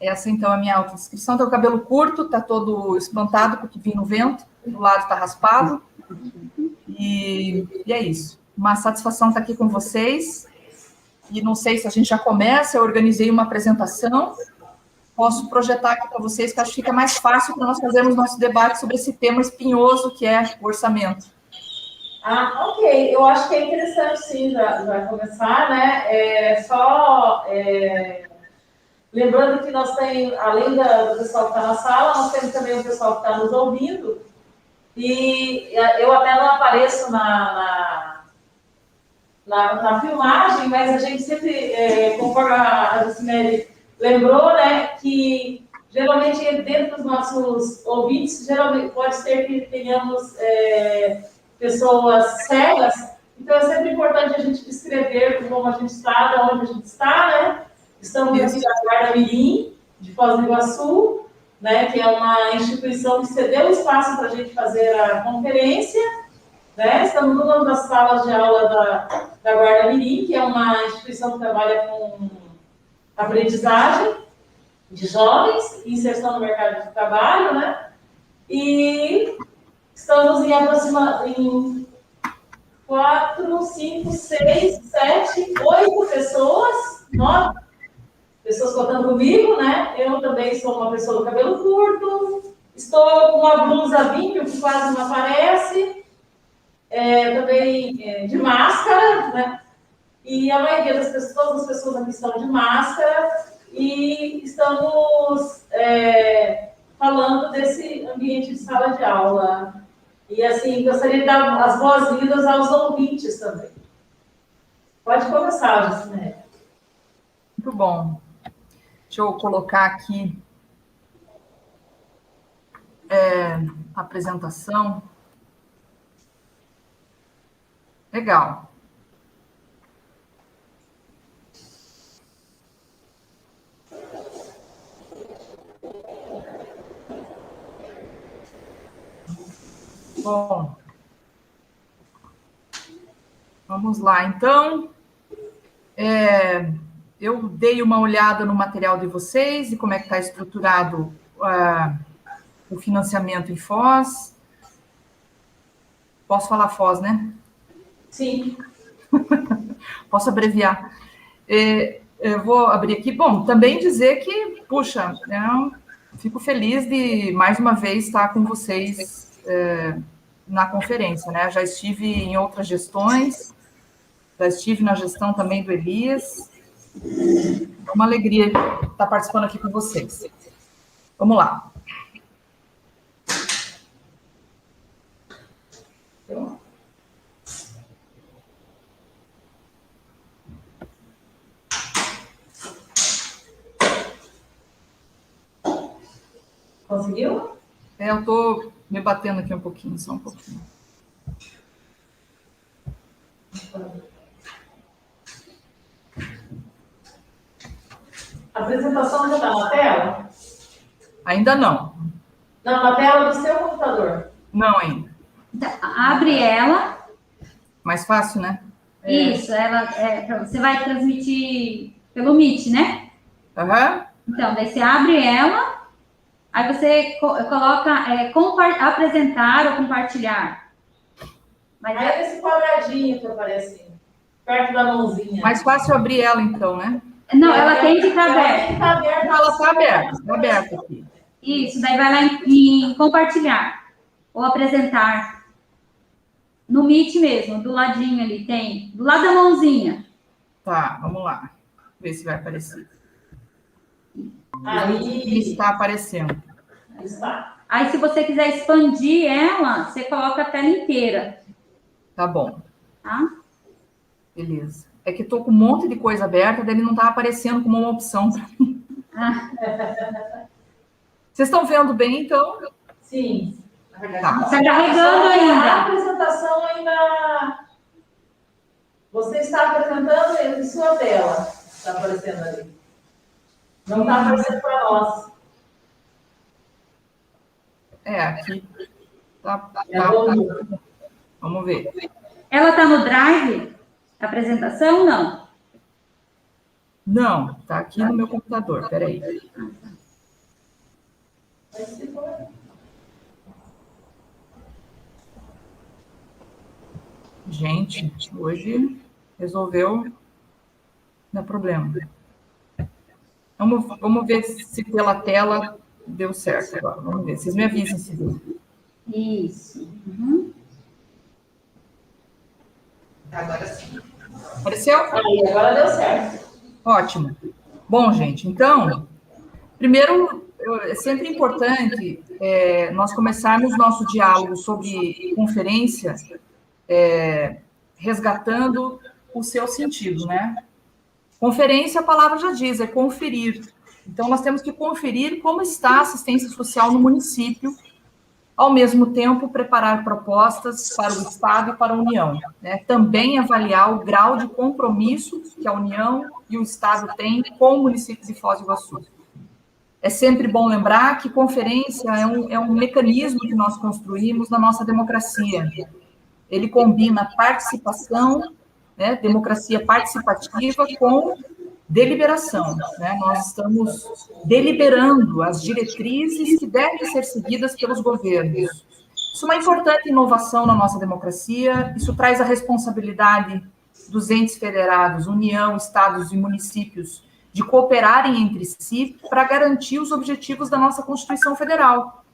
Essa, então, é a minha autodescrição. Tem o cabelo curto, tá todo espantado porque vim no vento, do lado tá raspado. E é isso. Uma satisfação estar aqui com vocês. E não sei se a gente já começa, eu organizei uma apresentação. Posso projetar aqui para vocês, que acho que fica mais fácil para nós fazermos nosso debate sobre esse tema espinhoso que é o orçamento. Ok. Eu acho que é interessante, sim, já começar, né? Lembrando que nós temos, além do pessoal que está na sala, nós temos também o pessoal que está nos ouvindo. E eu até não apareço na filmagem, mas a gente sempre, conforme a Jucinelli lembrou, né, que geralmente dentro dos nossos ouvintes, geralmente pode ser que tenhamos pessoas cegas, então é sempre importante a gente descrever como a gente está, de onde a gente está, né? Estamos aqui na Guarda Mirim, de Foz do Iguaçu, né, que é uma instituição que cedeu espaço para a gente fazer a conferência, né? Estamos numa das salas de aula da Guarda Mirim, que é uma instituição que trabalha com aprendizagem de jovens e inserção no mercado de trabalho, né? E estamos em 4, 5, 6, 7, 8 pessoas, 9 pessoas contando comigo, né? Eu também sou uma pessoa do cabelo curto, estou com uma blusa vinho que quase não aparece, também de máscara, né? E a maioria das pessoas, todas as pessoas aqui estão de máscara e estamos falando desse ambiente de sala de aula. E, assim, gostaria de dar as boas-vindas aos ouvintes também. Pode começar, Jucinelli. Muito bom. Deixa eu colocar aqui a apresentação. Legal. Bom, vamos lá. Então, eu dei uma olhada no material de vocês e como é que está estruturado o financiamento em Foz. Posso falar Foz, né? Sim. Posso abreviar. Eu vou abrir aqui. Bom, também dizer que, puxa, fico feliz de, mais uma vez, estar com vocês na conferência, né? Já estive em outras gestões, já estive na gestão também do Elias. É uma alegria estar participando aqui com vocês. Vamos lá. Conseguiu? Eu estou me batendo aqui um pouquinho, só um pouquinho. A apresentação já está na tela? Ainda não. Não, na tela do seu computador. Não ainda. Abre ela. Mais fácil, né? Isso, você vai transmitir pelo Meet, né? Aham. Então, daí você abre ela, aí você coloca apresentar ou compartilhar. Mas aí esse quadradinho que aparece perto da mãozinha. Mais fácil abrir ela, então, né? Não, ela tem que estar aberta. Ela está aberta, está aberta aqui. Isso, daí vai lá em compartilhar ou apresentar. No Meet mesmo, do ladinho ali, tem. Do lado da mãozinha. Tá, vamos lá. Ver se vai aparecer. Aí está aparecendo. Está. Aí, se você quiser expandir ela, você coloca a tela inteira. Tá bom. Tá? Beleza. É que estou com um monte de coisa aberta, daí ele não está aparecendo como uma opção para mim. Vocês estão vendo bem, então? Sim. Tá carregando ainda. A apresentação ainda... Você está apresentando em sua tela. Está aparecendo ali. Não está aparecendo para nós. Aqui. Tá. Vamos ver. Ela está no Drive? A apresentação, não? Não, está aqui no meu computador. Espera aí. Gente, hoje resolveu dar problema. Vamos ver se pela tela deu certo agora. Vamos ver. Vocês me avisem se deu. Isso. Uhum. Agora sim. Apareceu? Aí, agora deu certo. Ótimo. Bom, gente, então, primeiro, é sempre importante nós começarmos nosso diálogo sobre conferência resgatando o seu sentido, né? Conferência, a palavra já diz, é conferir. Então, nós temos que conferir como está a assistência social no município, ao mesmo tempo, preparar propostas para o Estado e para a União, né? Também avaliar o grau de compromisso que a União e o Estado têm com o município de Foz do Iguaçu. É sempre bom lembrar que conferência é um mecanismo que nós construímos na nossa democracia. Ele combina participação, né, democracia participativa com deliberação, né? Nós estamos deliberando as diretrizes que devem ser seguidas pelos governos. Isso é uma importante inovação na nossa democracia, isso traz a responsabilidade dos entes federados, União, estados e municípios, de cooperarem entre si para garantir os objetivos da nossa Constituição Federal.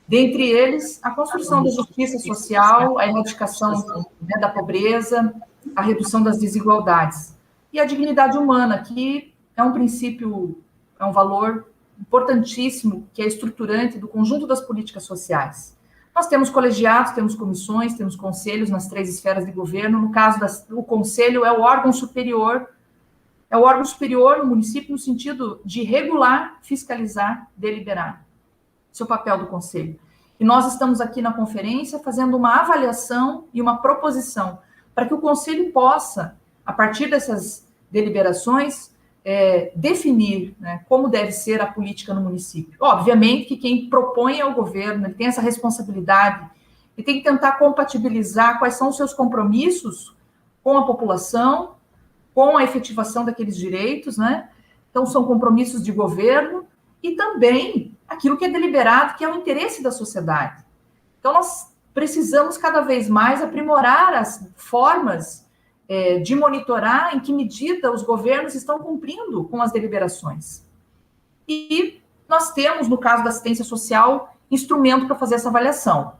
Dentre eles, a construção da justiça social, a erradicação, né, da pobreza, a redução das desigualdades. E a dignidade humana, que é um princípio, é um valor importantíssimo, que é estruturante do conjunto das políticas sociais. Nós temos colegiados, temos comissões, temos conselhos nas 3 esferas de governo. No caso, o conselho é o órgão superior no município no sentido de regular, fiscalizar, deliberar. Esse é o papel do conselho. E nós estamos aqui na conferência fazendo uma avaliação e uma proposição para que o conselho possa, a partir dessas deliberações, definir, né, como deve ser a política no município. Obviamente que quem propõe é o governo, ele tem essa responsabilidade, e tem que tentar compatibilizar quais são os seus compromissos com a população, com a efetivação daqueles direitos, né? Então, são compromissos de governo e também aquilo que é deliberado, que é o interesse da sociedade. Então, nós precisamos cada vez mais aprimorar as formas de monitorar em que medida os governos estão cumprindo com as deliberações. E nós temos, no caso da assistência social, instrumento para fazer essa avaliação.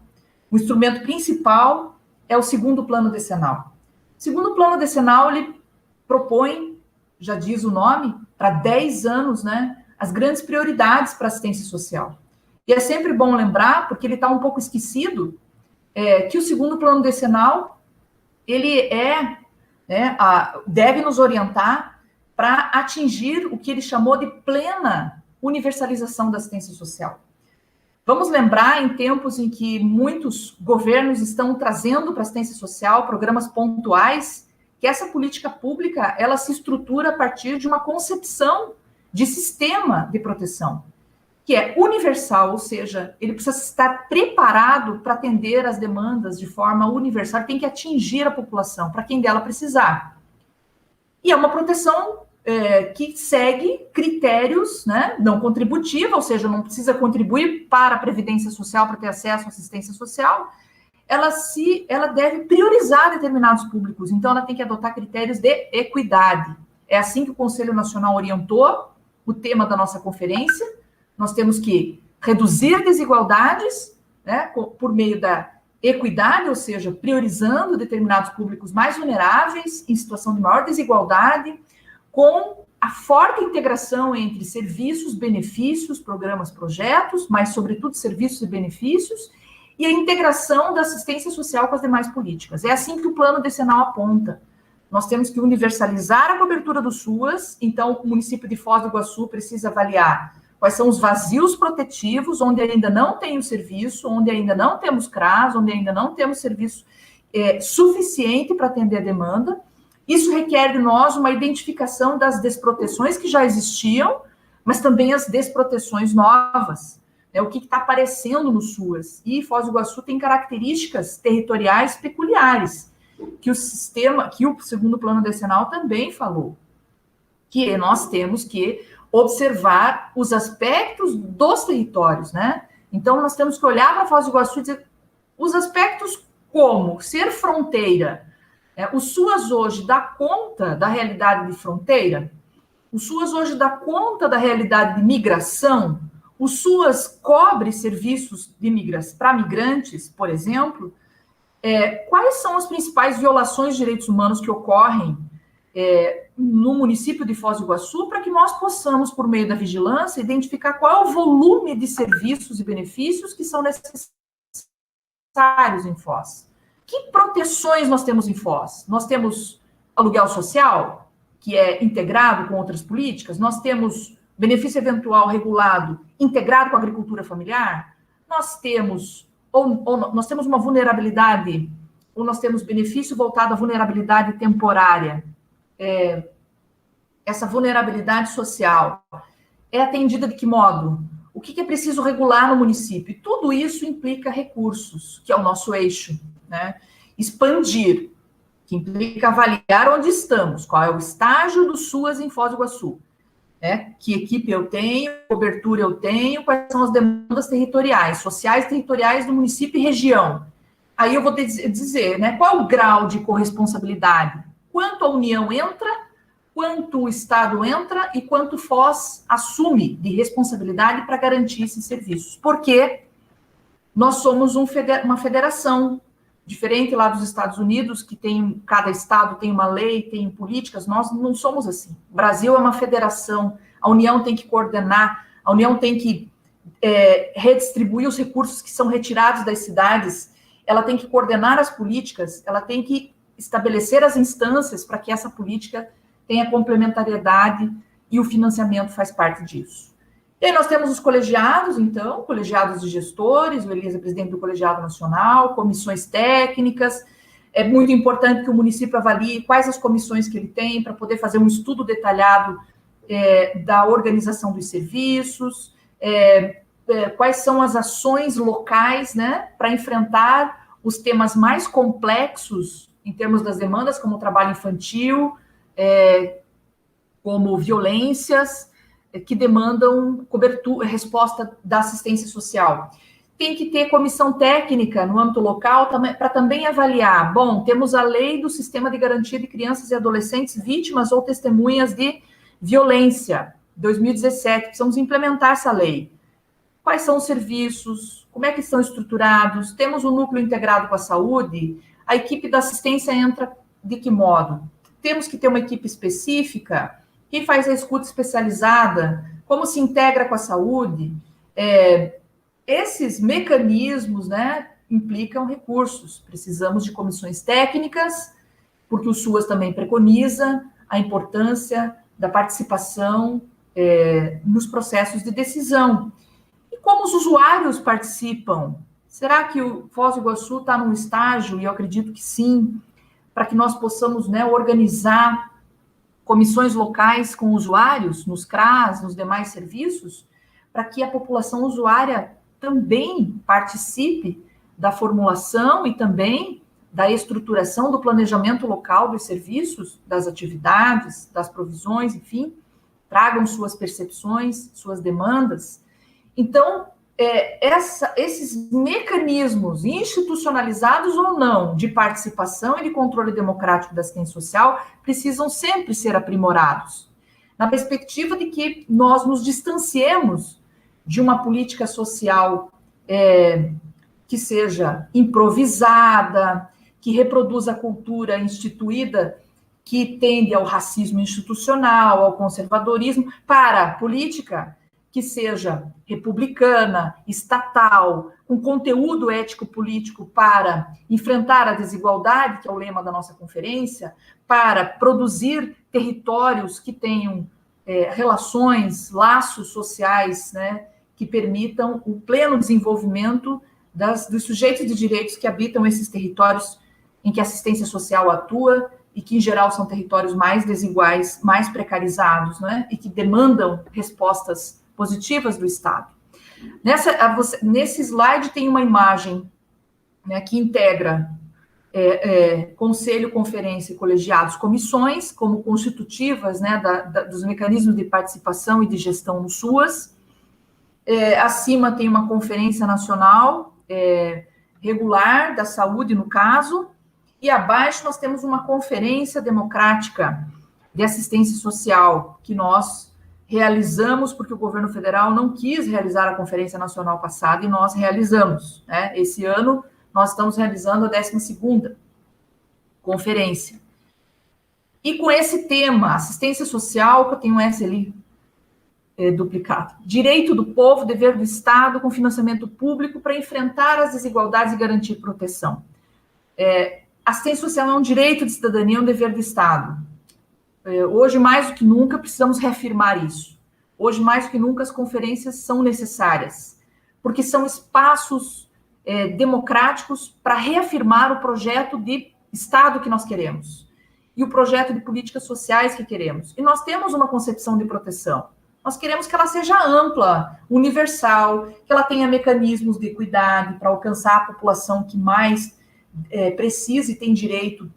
O instrumento principal é o segundo plano decenal. O segundo plano decenal, ele propõe, já diz o nome, para 10 anos, né, as grandes prioridades para a assistência social. E é sempre bom lembrar, porque ele está um pouco esquecido, que o segundo plano decenal, ele deve nos orientar para atingir o que ele chamou de plena universalização da assistência social. Vamos lembrar, em tempos em que muitos governos estão trazendo para a assistência social programas pontuais, que essa política pública, ela se estrutura a partir de uma concepção de sistema de proteção, que é universal, ou seja, ele precisa estar preparado para atender as demandas de forma universal, tem que atingir a população, para quem dela precisar. E é uma proteção que segue critérios, né, não contributiva, ou seja, não precisa contribuir para a Previdência Social para ter acesso à assistência social, ela deve priorizar determinados públicos, então ela tem que adotar critérios de equidade. É assim que o Conselho Nacional orientou o tema da nossa conferência. Nós temos que reduzir desigualdades, né, por meio da equidade, ou seja, priorizando determinados públicos mais vulneráveis, em situação de maior desigualdade, com a forte integração entre serviços, benefícios, programas, projetos, mas, sobretudo, serviços e benefícios, e a integração da assistência social com as demais políticas. É assim que o plano decenal aponta. Nós temos que universalizar a cobertura do SUAS, então o município de Foz do Iguaçu precisa avaliar quais são os vazios protetivos, onde ainda não tem o serviço, onde ainda não temos CRAS, onde ainda não temos serviço suficiente para atender a demanda. Isso requer de nós uma identificação das desproteções que já existiam, mas também as desproteções novas. O que está aparecendo no SUAS. E Foz do Iguaçu tem características territoriais peculiares, que o segundo plano decenal também falou, que nós temos que observar os aspectos dos territórios, né? Então, nós temos que olhar para Foz do Iguaçu e dizer os aspectos como ser fronteira. O SUAS hoje dá conta da realidade de fronteira? O SUAS hoje dá conta da realidade de migração? O SUAS cobre serviços para migrantes, por exemplo? Quais são as principais violações de direitos humanos que ocorrem no município de Foz do Iguaçu, para que nós possamos, por meio da vigilância, identificar qual é o volume de serviços e benefícios que são necessários em Foz. Que proteções nós temos em Foz? Nós temos aluguel social, que é integrado com outras políticas, nós temos benefício eventual regulado, integrado com a agricultura familiar, nós temos nós temos uma vulnerabilidade, ou nós temos benefício voltado à vulnerabilidade temporária. Essa vulnerabilidade social é atendida de que modo? O que é preciso regular no município? E tudo isso implica recursos, que é o nosso eixo, né? Expandir, que implica avaliar onde estamos, qual é o estágio do SUAS em Foz do Iguaçu, que equipe eu tenho, cobertura eu tenho, quais são as demandas territoriais, sociais territoriais do município e região. Aí eu vou dizer, né, qual é o grau de corresponsabilidade? Quanto a União entra, quanto o Estado entra e quanto Foz assume de responsabilidade para garantir esses serviços. Porque nós somos uma federação, diferente lá dos Estados Unidos, que cada estado tem uma lei, tem políticas, nós não somos assim. O Brasil é uma federação, a União tem que coordenar, a União tem que redistribuir os recursos que são retirados das cidades, ela tem que coordenar as políticas, ela tem que estabelecer as instâncias para que essa política tenha complementariedade e o financiamento faz parte disso. E aí nós temos os colegiados, então, colegiados de gestores, o Elias é presidente do Colegiado Nacional, comissões técnicas. É muito importante que o município avalie quais as comissões que ele tem para poder fazer um estudo detalhado da organização dos serviços, quais são as ações locais, né, para enfrentar os temas mais complexos em termos das demandas, como o trabalho infantil, como violências, que demandam cobertura, resposta da assistência social. Tem que ter comissão técnica no âmbito local para também avaliar. Bom, temos a lei do Sistema de Garantia de Crianças e Adolescentes Vítimas ou Testemunhas de Violência, 2017. Precisamos implementar essa lei. Quais são os serviços? Como é que estão estruturados? Temos um núcleo integrado com a saúde? A equipe da assistência entra de que modo? Temos que ter uma equipe específica. Quem faz a escuta especializada? Como se integra com a saúde? Esses mecanismos, né, implicam recursos. Precisamos de comissões técnicas, porque o SUAS também preconiza a importância da participação nos processos de decisão. E como os usuários participam? Será que o Foz do Iguaçu está num estágio, e eu acredito que sim, para que nós possamos, né, organizar comissões locais com usuários, nos CRAS, nos demais serviços, para que a população usuária também participe da formulação e também da estruturação do planejamento local dos serviços, das atividades, das provisões, enfim, tragam suas percepções, suas demandas. Então, esses mecanismos institucionalizados ou não de participação e de controle democrático da assistência social precisam sempre ser aprimorados, na perspectiva de que nós nos distanciemos de uma política social que seja improvisada, que reproduza a cultura instituída que tende ao racismo institucional, ao conservadorismo, para a política que seja republicana, estatal, com conteúdo ético-político para enfrentar a desigualdade, que é o lema da nossa conferência, para produzir territórios que tenham relações, laços sociais, né, que permitam o pleno desenvolvimento dos sujeitos de direitos que habitam esses territórios em que a assistência social atua e que, em geral, são territórios mais desiguais, mais precarizados, né, e que demandam respostas positivas do Estado. Nesse slide tem uma imagem, né, que integra conselho, conferência e colegiados, comissões, como constitutivas, né, dos mecanismos de participação e de gestão no SUAS. Acima tem uma conferência nacional regular da saúde, no caso, e abaixo nós temos uma conferência democrática de assistência social, que nós realizamos, porque o governo federal não quis realizar a conferência nacional passada, e nós realizamos, né? Esse ano, nós estamos realizando a 12ª conferência. E com esse tema, assistência social, que eu tenho um S ali duplicado, direito do povo, dever do Estado, com financiamento público para enfrentar as desigualdades e garantir proteção. Assistência social é um direito de cidadania, é um dever do Estado. Hoje, mais do que nunca, precisamos reafirmar isso. Hoje, mais do que nunca, as conferências são necessárias, porque são espaços democráticos para reafirmar o projeto de Estado que nós queremos e o projeto de políticas sociais que queremos. E nós temos uma concepção de proteção. Nós queremos que ela seja ampla, universal, que ela tenha mecanismos de cuidado para alcançar a população que mais precisa e tem direito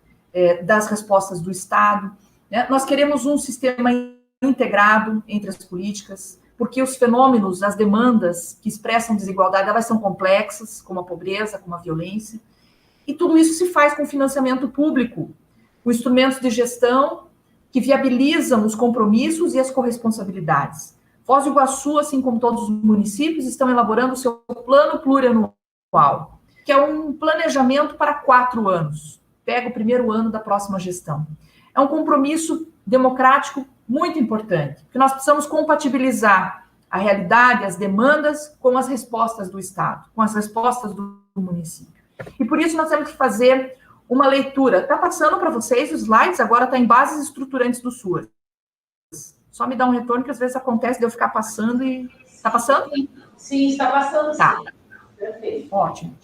das respostas do Estado. Nós queremos um sistema integrado entre as políticas, porque os fenômenos, as demandas que expressam desigualdade, elas são complexas, como a pobreza, como a violência, e tudo isso se faz com financiamento público, com instrumentos de gestão que viabilizam os compromissos e as corresponsabilidades. Foz do Iguaçu, assim como todos os municípios, estão elaborando o seu plano plurianual, que é um planejamento para 4 anos. Pega o primeiro ano da próxima gestão. É um compromisso democrático muito importante, porque nós precisamos compatibilizar a realidade, as demandas, com as respostas do Estado, com as respostas do município. E por isso nós temos que fazer uma leitura. Está passando para vocês os slides, agora está em bases estruturantes do SUAS. Só me dá um retorno, que às vezes acontece de eu ficar passando e... Está passando? Sim, está passando. Tá. Sim. Perfeito. Ótimo.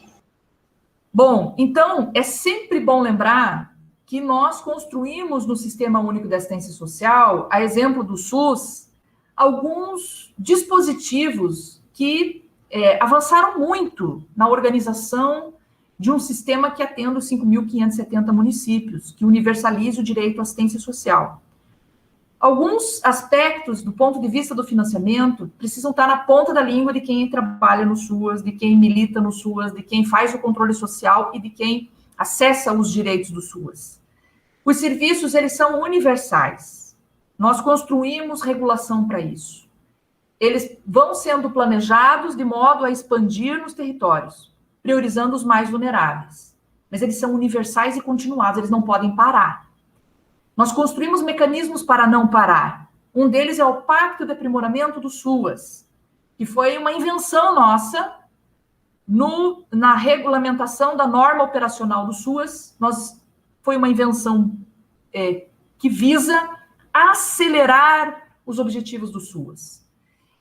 Bom, então, é sempre bom lembrar que nós construímos no Sistema Único de Assistência Social, a exemplo do SUS, alguns dispositivos que avançaram muito na organização de um sistema que atenda os 5.570 municípios, que universalize o direito à assistência social. Alguns aspectos, do ponto de vista do financiamento, precisam estar na ponta da língua de quem trabalha no SUAS, de quem milita no SUAS, de quem faz o controle social e de quem acessa os direitos do SUAS. Os serviços, eles são universais. Nós construímos regulação para isso. Eles vão sendo planejados de modo a expandir nos territórios, priorizando os mais vulneráveis. Mas eles são universais e continuados, eles não podem parar. Nós construímos mecanismos para não parar. Um deles é o Pacto de Aprimoramento do SUAS, que foi uma invenção nossa na regulamentação da norma operacional do SUAS. Foi uma invenção que visa acelerar os objetivos do SUAS.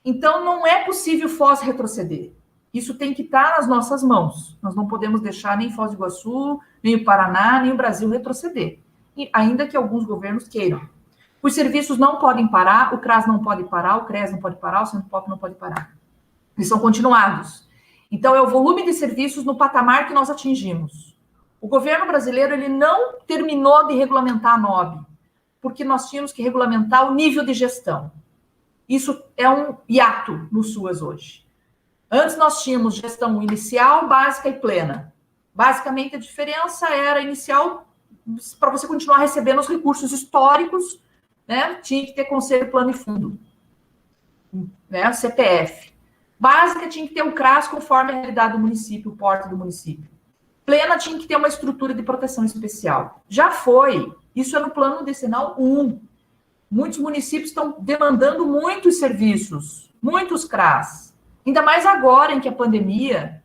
Então, não é possível Foz retroceder. Isso tem que estar nas nossas mãos. Nós não podemos deixar nem Foz do Iguaçu, nem o Paraná, nem o Brasil retroceder. E ainda que alguns governos queiram. Os serviços não podem parar, o CRAS não pode parar, o CRES não pode parar, o Centropop não pode parar. Eles são continuados. Então, é o volume de serviços no patamar que nós atingimos. O governo brasileiro, ele não terminou de regulamentar a NOB, porque nós tínhamos que regulamentar o nível de gestão. Isso é um hiato no SUAS hoje. Antes nós tínhamos gestão inicial, básica e plena. Basicamente, a diferença era inicial, para você continuar recebendo os recursos históricos, né, tinha que ter conselho, plano e fundo, né, CPF. Básica tinha que ter um CRAS conforme a realidade do município, o porte do município. Plena tinha que ter uma estrutura de proteção especial. Já foi, isso é no plano decenal 1. Muitos municípios estão demandando muitos serviços, muitos CRAS. Ainda mais agora em que a pandemia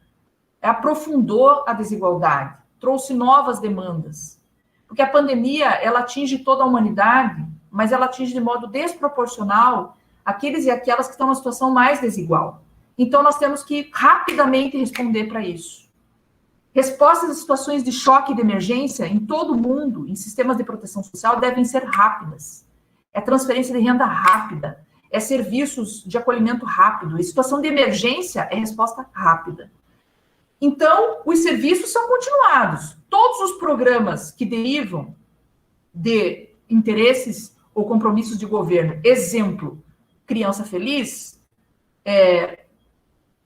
aprofundou a desigualdade, trouxe novas demandas. Porque a pandemia, ela atinge toda a humanidade, mas ela atinge de modo desproporcional aqueles e aquelas que estão numa situação mais desigual. Então, nós temos que rapidamente responder para isso. Respostas a situações de choque e de emergência em todo o mundo, em sistemas de proteção social, devem ser rápidas. É transferência de renda rápida, é serviços de acolhimento rápido, e situação de emergência é resposta rápida. Então, os serviços são continuados. Todos os programas que derivam de interesses ou compromissos de governo, exemplo, Criança Feliz,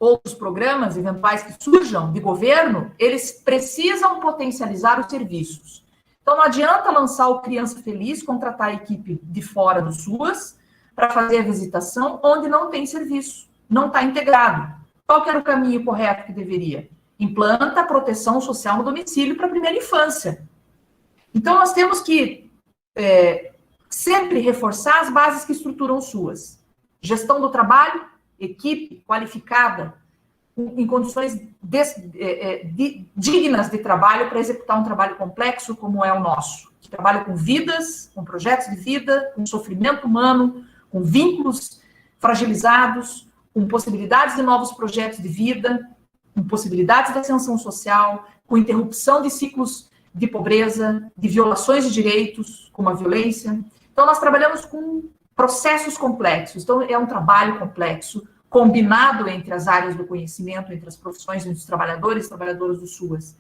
outros programas eventuais que surjam de governo, eles precisam potencializar os serviços. Então, não adianta lançar o Criança Feliz, contratar a equipe de fora do SUAS para fazer a visitação onde não tem serviço, não está integrado. Qual que era o caminho correto que deveria? Implanta a proteção social no domicílio para a primeira infância. Então, nós temos que sempre reforçar as bases que estruturam o SUAS. Gestão do trabalho, equipe qualificada, em condições dignas de trabalho para executar um trabalho complexo como é o nosso, que trabalha com vidas, com projetos de vida, com sofrimento humano, com vínculos fragilizados, com possibilidades de novos projetos de vida, com possibilidades de ascensão social, com interrupção de ciclos de pobreza, de violações de direitos, como a violência. Então, nós trabalhamos com processos complexos. Então, é um trabalho complexo, combinado entre as áreas do conhecimento, entre as profissões, entre os trabalhadores e trabalhadoras do SUAS.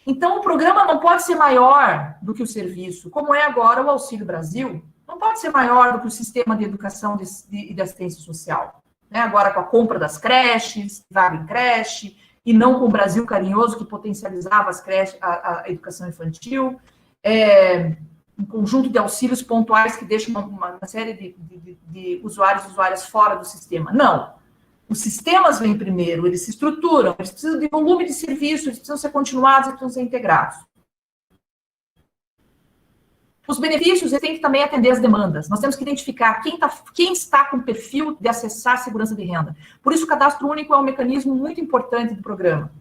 Então, o programa não pode ser maior do que o serviço, como é agora o Auxílio Brasil, não pode ser maior do que o sistema de educação e de assistência social. Né? Agora, com a compra das creches, vaga em creche, e não com o Brasil Carinhoso, que potencializava as creches, a educação infantil, um conjunto de auxílios pontuais que deixam uma série de usuários e usuárias fora do sistema. Não. Os sistemas vêm primeiro, eles se estruturam, eles precisam de volume de serviço, eles precisam ser continuados, eles precisam ser integrados. Os benefícios têm que também atender as demandas. Nós temos que identificar quem está com o perfil de acessar a segurança de renda. Por isso, o cadastro único é um mecanismo muito importante do programa.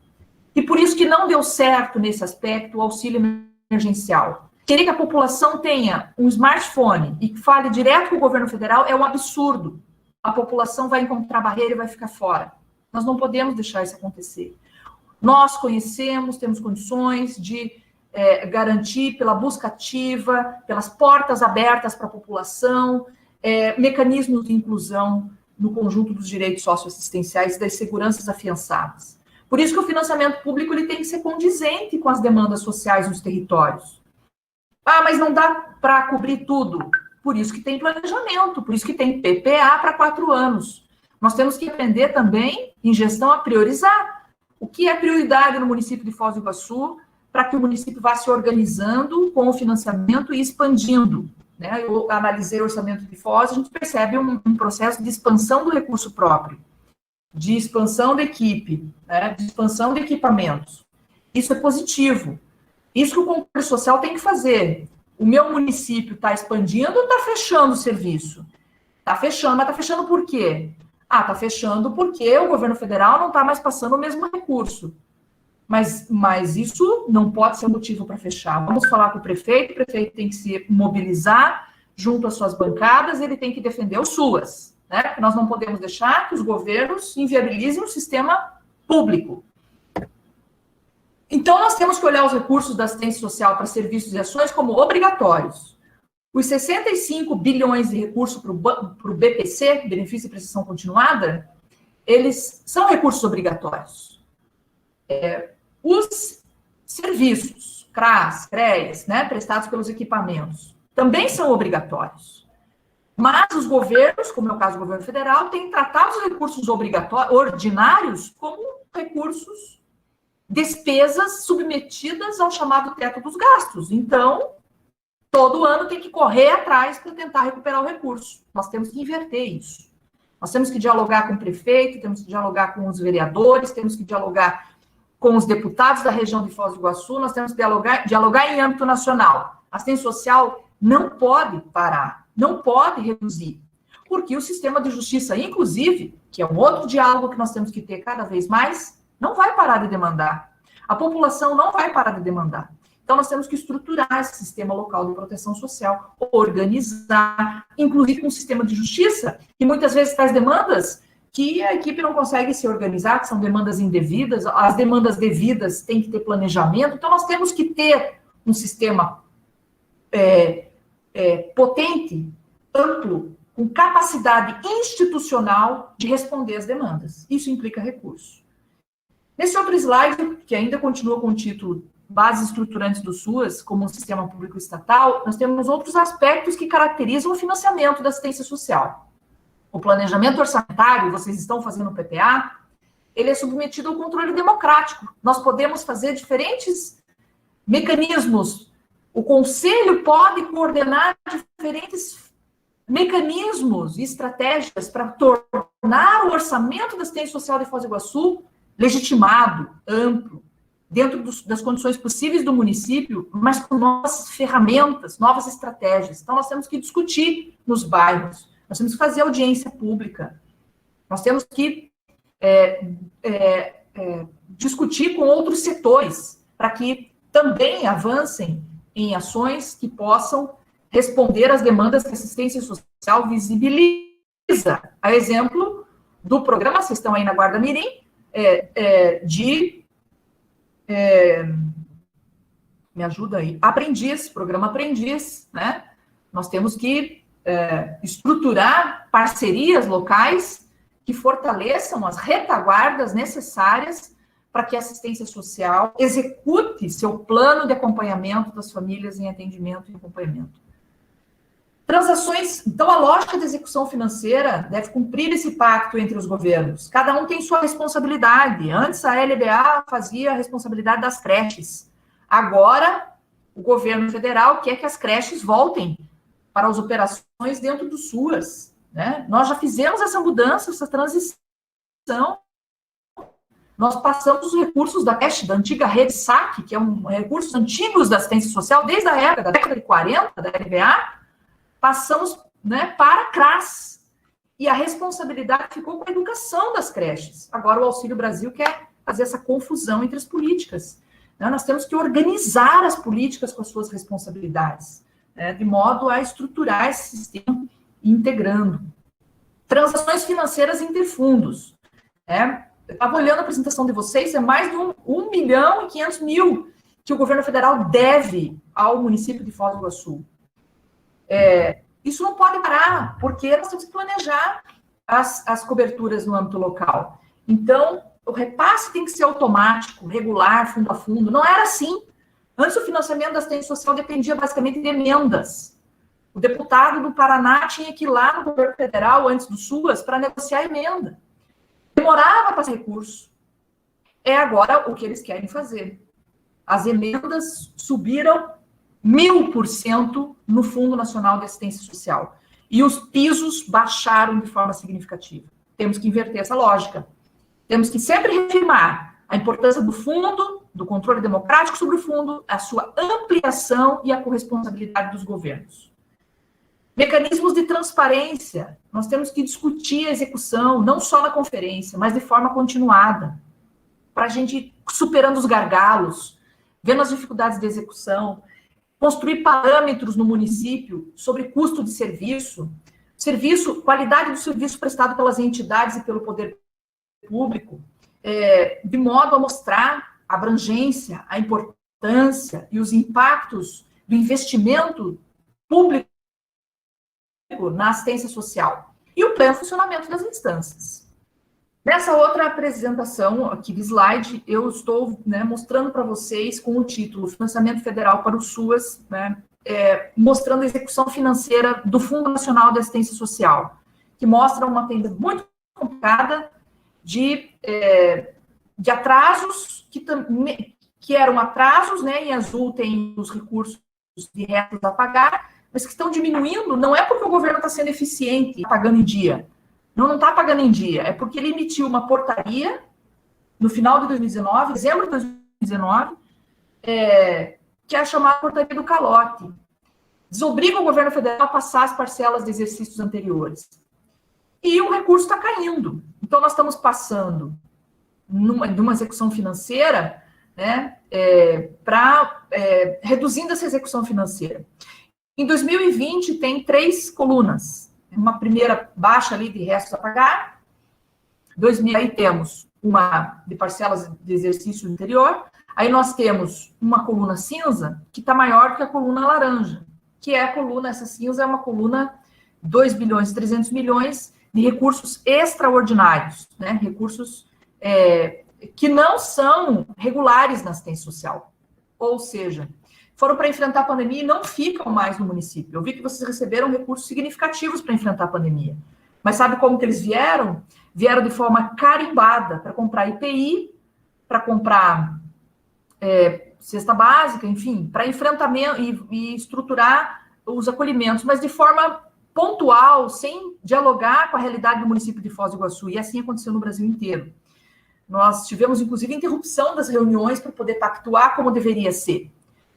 E por isso que não deu certo, nesse aspecto, o auxílio emergencial. Querer que a população tenha um smartphone e que fale direto com o governo federal é um absurdo. A população vai encontrar barreira e vai ficar fora. Nós não podemos deixar isso acontecer. Nós conhecemos, temos condições de garantir pela busca ativa, pelas portas abertas para a população, mecanismos de inclusão no conjunto dos direitos socioassistenciais e das seguranças afiançadas. Por isso que o financiamento público ele tem que ser condizente com as demandas sociais nos territórios. Ah, mas não dá para cobrir tudo. Por isso que tem planejamento, por isso que tem PPA para 4 anos. Nós temos que aprender também, em gestão, a priorizar. O que é prioridade no município de Foz do Iguaçu, para que o município vá se organizando com o financiamento e expandindo. Né? Eu analisei o orçamento de Foz, a gente percebe um processo de expansão do recurso próprio, de expansão da equipe, né? De expansão de equipamentos. Isso é positivo. Isso que o controle social tem que fazer. O meu município está expandindo ou está fechando o serviço? Está fechando, mas está fechando por quê? Está fechando porque o governo federal não está mais passando o mesmo recurso. Mas isso não pode ser motivo para fechar. Vamos falar com o prefeito tem que se mobilizar junto às suas bancadas, ele tem que defender os SUAS, né? Porque nós não podemos deixar que os governos inviabilizem o sistema público. Então, nós temos que olhar os recursos da assistência social para serviços e ações como obrigatórios. Os 65 bilhões de recursos para o BPC, Benefício de Prestação Continuada, eles são recursos obrigatórios. Os serviços, CRAS, CREAS, né, prestados pelos equipamentos, também são obrigatórios. Mas os governos, como é o caso do governo federal, têm tratado os recursos ordinários como recursos, despesas submetidas ao chamado teto dos gastos. Então, todo ano tem que correr atrás para tentar recuperar o recurso. Nós temos que inverter isso. Nós temos que dialogar com o prefeito, temos que dialogar com os vereadores, temos que dialogar com os deputados da região de Foz do Iguaçu, nós temos que dialogar em âmbito nacional. A assistência social não pode parar, não pode reduzir, porque o sistema de justiça, inclusive, que é um outro diálogo que nós temos que ter cada vez mais, não vai parar de demandar. A população não vai parar de demandar. Então, nós temos que estruturar esse sistema local de proteção social, organizar, inclusive com um sistema de justiça, que muitas vezes traz demandas que a equipe não consegue se organizar, que são demandas indevidas, as demandas devidas têm que ter planejamento, então nós temos que ter um sistema potente, amplo, com capacidade institucional de responder às demandas. Isso implica recurso. Nesse outro slide, que ainda continua com o título Bases Estruturantes do SUAS, como um sistema público estatal, nós temos outros aspectos que caracterizam o financiamento da assistência social. O planejamento orçamentário, vocês estão fazendo o PPA, ele é submetido ao controle democrático. Nós podemos fazer diferentes mecanismos. O Conselho pode coordenar diferentes mecanismos e estratégias para tornar o orçamento da assistência social de Foz do Iguaçu legitimado, amplo, dentro das condições possíveis do município, mas com novas ferramentas, novas estratégias. Então, nós temos que discutir nos bairros, nós temos que fazer audiência pública, nós temos que discutir com outros setores, para que também avancem em ações que possam responder às demandas que a assistência social visibiliza. A exemplo do programa, vocês estão aí na Guarda Mirim, me ajuda aí, programa Aprendiz, né? Nós temos que estruturar parcerias locais que fortaleçam as retaguardas necessárias para que a assistência social execute seu plano de acompanhamento das famílias em atendimento e acompanhamento. Transações, então a lógica de execução financeira deve cumprir esse pacto entre os governos. Cada um tem sua responsabilidade. Antes a LBA fazia a responsabilidade das creches. Agora o governo federal quer que as creches voltem para as operações dentro do SUAS, né? Nós já fizemos essa mudança, essa transição. Nós passamos os recursos da creche, da antiga rede SAC, que é recursos antigos da assistência social, desde a época da década de 40, da LBA, passamos, né, para a CRAS. E a responsabilidade ficou com a educação das creches. Agora o Auxílio Brasil quer fazer essa confusão entre as políticas. Né? Nós temos que organizar as políticas com as suas responsabilidades, né, de modo a estruturar esse sistema integrando. Transações financeiras interfundos. Né? Eu estava olhando a apresentação de vocês, é mais de 1.500.000 que o governo federal deve ao município de Foz do Iguaçu. Isso não pode parar, porque nós temos que planejar as coberturas no âmbito local. Então, o repasse tem que ser automático, regular, fundo a fundo. Não era assim. Antes, o financiamento da assistência social dependia basicamente de emendas. O deputado do Paraná tinha que ir lá no governo federal, antes do SUAS, para negociar a emenda. Demorava para passar recurso. É agora o que eles querem fazer. As emendas subiram 1000% no Fundo Nacional de Assistência Social. E os pisos baixaram de forma significativa. Temos que inverter essa lógica. Temos que sempre reafirmar a importância do fundo, do controle democrático sobre o fundo, a sua ampliação e a corresponsabilidade dos governos. Mecanismos de transparência. Nós temos que discutir a execução, não só na conferência, mas de forma continuada, para a gente ir superando os gargalos, vendo as dificuldades de execução, construir parâmetros no município sobre custo de serviço, qualidade do serviço prestado pelas entidades e pelo poder público, de modo a mostrar a abrangência, a importância e os impactos do investimento público na assistência social e o pleno funcionamento das instâncias. Nessa outra apresentação aqui de slide, eu estou, né, mostrando para vocês com o título Financiamento Federal para o SUAS, né, mostrando a execução financeira do Fundo Nacional de Assistência Social, que mostra uma tendência muito complicada de atrasos, que eram atrasos, né, em azul tem os recursos de retos a pagar, mas que estão diminuindo, não é porque o governo está sendo eficiente, pagando em dia. Não está pagando em dia, é porque ele emitiu uma portaria no final de 2019, dezembro de 2019, que é a chamada portaria do calote. Desobriga o governo federal a passar as parcelas de exercícios anteriores. E o recurso está caindo. Então, nós estamos passando de uma execução financeira, né, reduzindo essa execução financeira. Em 2020, tem 3 colunas. Uma primeira baixa ali de restos a pagar. Aí temos uma de parcelas de exercício anterior. Aí nós temos uma coluna cinza, que está maior que a coluna laranja, que é a coluna, essa cinza é uma coluna 2 bilhões e 300 milhões de recursos extraordinários, né? Recursos que não são regulares na assistência social. Ou seja, foram para enfrentar a pandemia e não ficam mais no município. Eu vi que vocês receberam recursos significativos para enfrentar a pandemia. Mas sabe como que eles vieram? vieram de forma carimbada para comprar IPI, para comprar cesta básica, enfim, para enfrentamento e estruturar os acolhimentos, mas de forma pontual, sem dialogar com a realidade do município de Foz do Iguaçu, e assim aconteceu no Brasil inteiro. Nós tivemos, inclusive, interrupção das reuniões para poder pactuar como deveria ser.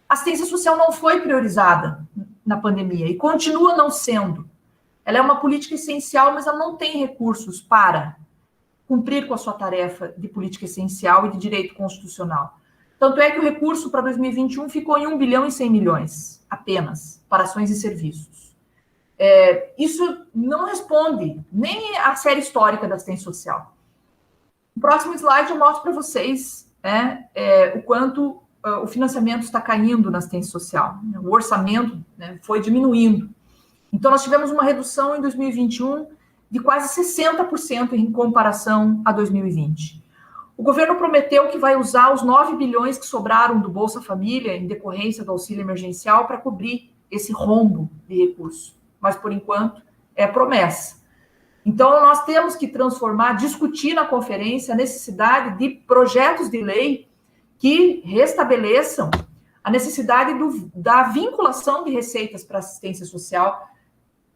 A assistência social não foi priorizada na pandemia e continua não sendo. Ela é uma política essencial, mas ela não tem recursos para cumprir com a sua tarefa de política essencial e de direito constitucional. Tanto é que o recurso para 2021 ficou em 1 bilhão e 100 milhões, apenas, para ações e serviços. Isso não responde nem à série histórica da assistência social. No próximo slide eu mostro para vocês o quanto o financiamento está caindo na assistência social. O orçamento foi diminuindo. Então, nós tivemos uma redução em 2021 de quase 60% em comparação a 2020. O governo prometeu que vai usar os 9 bilhões que sobraram do Bolsa Família em decorrência do auxílio emergencial para cobrir esse rombo de recurso. Mas, por enquanto, é promessa. Então, nós temos que discutir na conferência a necessidade de projetos de lei que restabeleçam a necessidade da vinculação de receitas para assistência social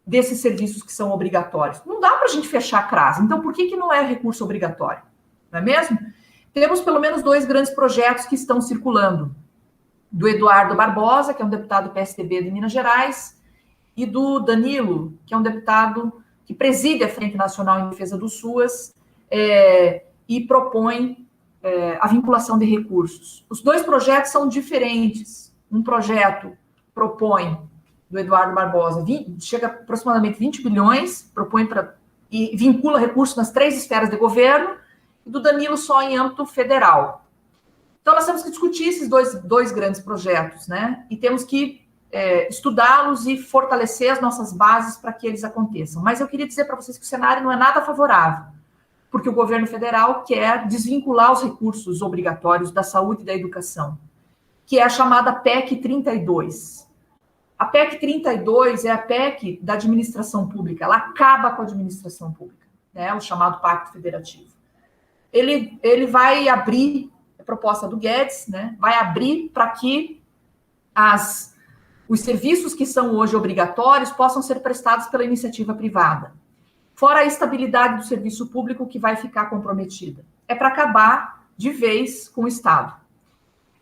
desses serviços que são obrigatórios. Não dá para a gente fechar a CRAS. Então, por que não é recurso obrigatório? Não é mesmo? Temos pelo menos 2 grandes projetos que estão circulando. Do Eduardo Barbosa, que é um deputado do PSDB de Minas Gerais, e do Danilo, que é um deputado que preside a Frente Nacional em Defesa do SUAS e propõe a vinculação de recursos. Os 2 projetos são diferentes. Um projeto propõe, do Eduardo Barbosa, chega a aproximadamente 20 bilhões, propõe e vincula recursos nas 3 esferas de governo, e do Danilo só em âmbito federal. Então, nós temos que discutir esses dois grandes projetos, né? E temos que estudá-los e fortalecer as nossas bases para que eles aconteçam. Mas eu queria dizer para vocês que o cenário não é nada favorável, porque o governo federal quer desvincular os recursos obrigatórios da saúde e da educação, que é a chamada PEC 32. A PEC 32 é a PEC da administração pública, ela acaba com a administração pública, né? O chamado Pacto Federativo. Ele vai abrir, a proposta do Guedes, né? Vai abrir para que os serviços que são hoje obrigatórios possam ser prestados pela iniciativa privada. Fora a estabilidade do serviço público que vai ficar comprometida. É para acabar de vez com o Estado.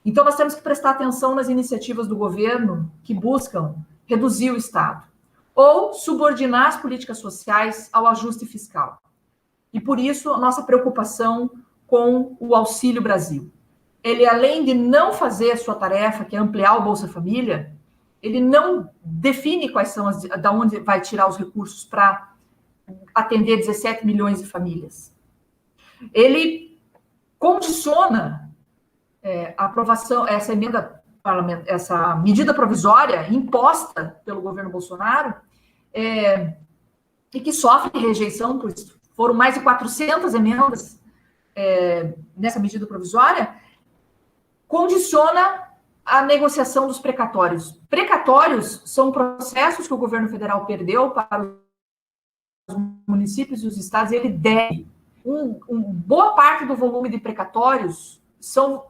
Então, nós temos que prestar atenção nas iniciativas do governo que buscam reduzir o Estado ou subordinar as políticas sociais ao ajuste fiscal. E, por isso, a nossa preocupação com o Auxílio Brasil. Ele, além de não fazer a sua tarefa, que é ampliar o Bolsa Família, ele não define quais são da onde vai tirar os recursos para atender 17 milhões de famílias. Ele condiciona a aprovação, essa emenda parlamentar, essa medida provisória imposta pelo governo Bolsonaro, e que sofre rejeição, por isso foram mais de 400 emendas nessa medida provisória, condiciona a negociação dos precatórios. Precatórios são processos que o governo federal perdeu para os municípios e os estados, e ele deve. Boa parte do volume de precatórios são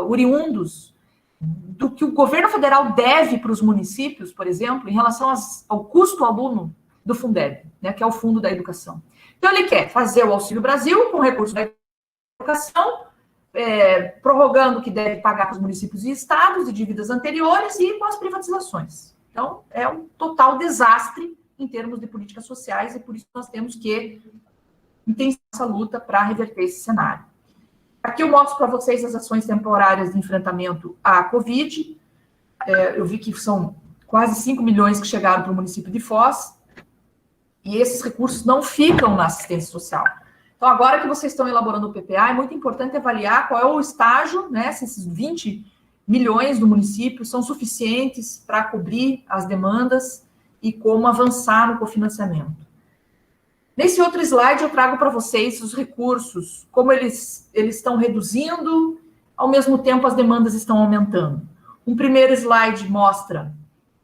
oriundos do que o governo federal deve para os municípios, por exemplo, em relação ao custo aluno do Fundeb, né, que é o Fundo da Educação. Então, ele quer fazer o Auxílio Brasil com recurso da educação, prorrogando o que deve pagar para os municípios e estados de dívidas anteriores e com as privatizações. Então, é um total desastre em termos de políticas sociais e por isso nós temos que intensificar essa luta para reverter esse cenário. Aqui eu mostro para vocês as ações temporárias de enfrentamento à Covid. Eu vi que são quase 5 milhões que chegaram para o município de Foz, e esses recursos não ficam na assistência social. Então, agora que vocês estão elaborando o PPA, é muito importante avaliar qual é o estágio, né, se esses 20 milhões do município são suficientes para cobrir as demandas e como avançar no cofinanciamento. Nesse outro slide, eu trago para vocês os recursos, como eles estão reduzindo, ao mesmo tempo as demandas estão aumentando. Um primeiro slide mostra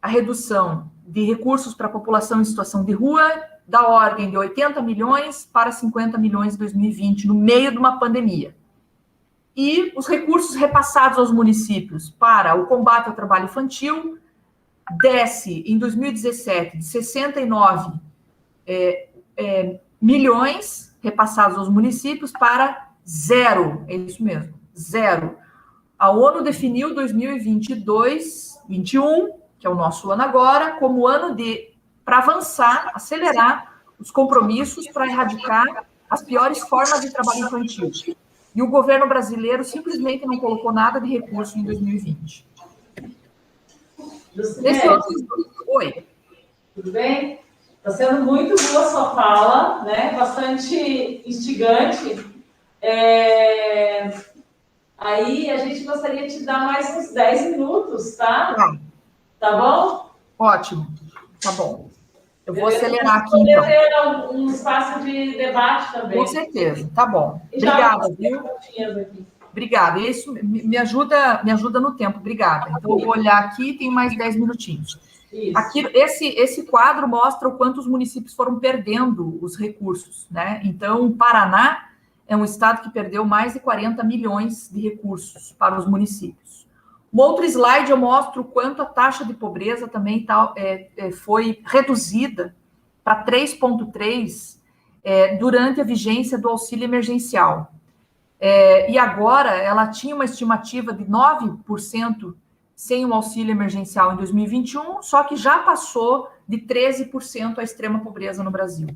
a redução de recursos para a população em situação de rua, da ordem de 80 milhões para 50 milhões em 2020, no meio de uma pandemia. E os recursos repassados aos municípios para o combate ao trabalho infantil desce, em 2017, de 69 milhões repassados aos municípios para zero, é isso mesmo, zero. A ONU definiu 2022-21, que é o nosso ano agora, como ano para avançar, acelerar os compromissos para erradicar as piores formas de trabalho infantil. E o governo brasileiro simplesmente não colocou nada de recurso em 2020. Oi. Tudo bem? Está sendo muito boa a sua fala, né? Bastante instigante. Aí a gente gostaria de te dar mais uns 10 minutos, tá? Tá bom? Ótimo. Tá bom. Eu vou acelerar aqui, então. Ter um espaço de debate também. Com certeza. Tá bom. Obrigada, viu? Obrigada. Isso me ajuda no tempo. Obrigada. Então, eu vou olhar aqui, tem mais 10 minutinhos. Isso. Aqui, esse quadro mostra o quanto os municípios foram perdendo os recursos, né? Então, o Paraná é um estado que perdeu mais de 40 milhões de recursos para os municípios. Um outro slide eu mostro o quanto a taxa de pobreza também foi reduzida para 3,3 durante a vigência do auxílio emergencial. E agora ela tinha uma estimativa de 9% sem o auxílio emergencial em 2021, só que já passou de 13% a extrema pobreza no Brasil.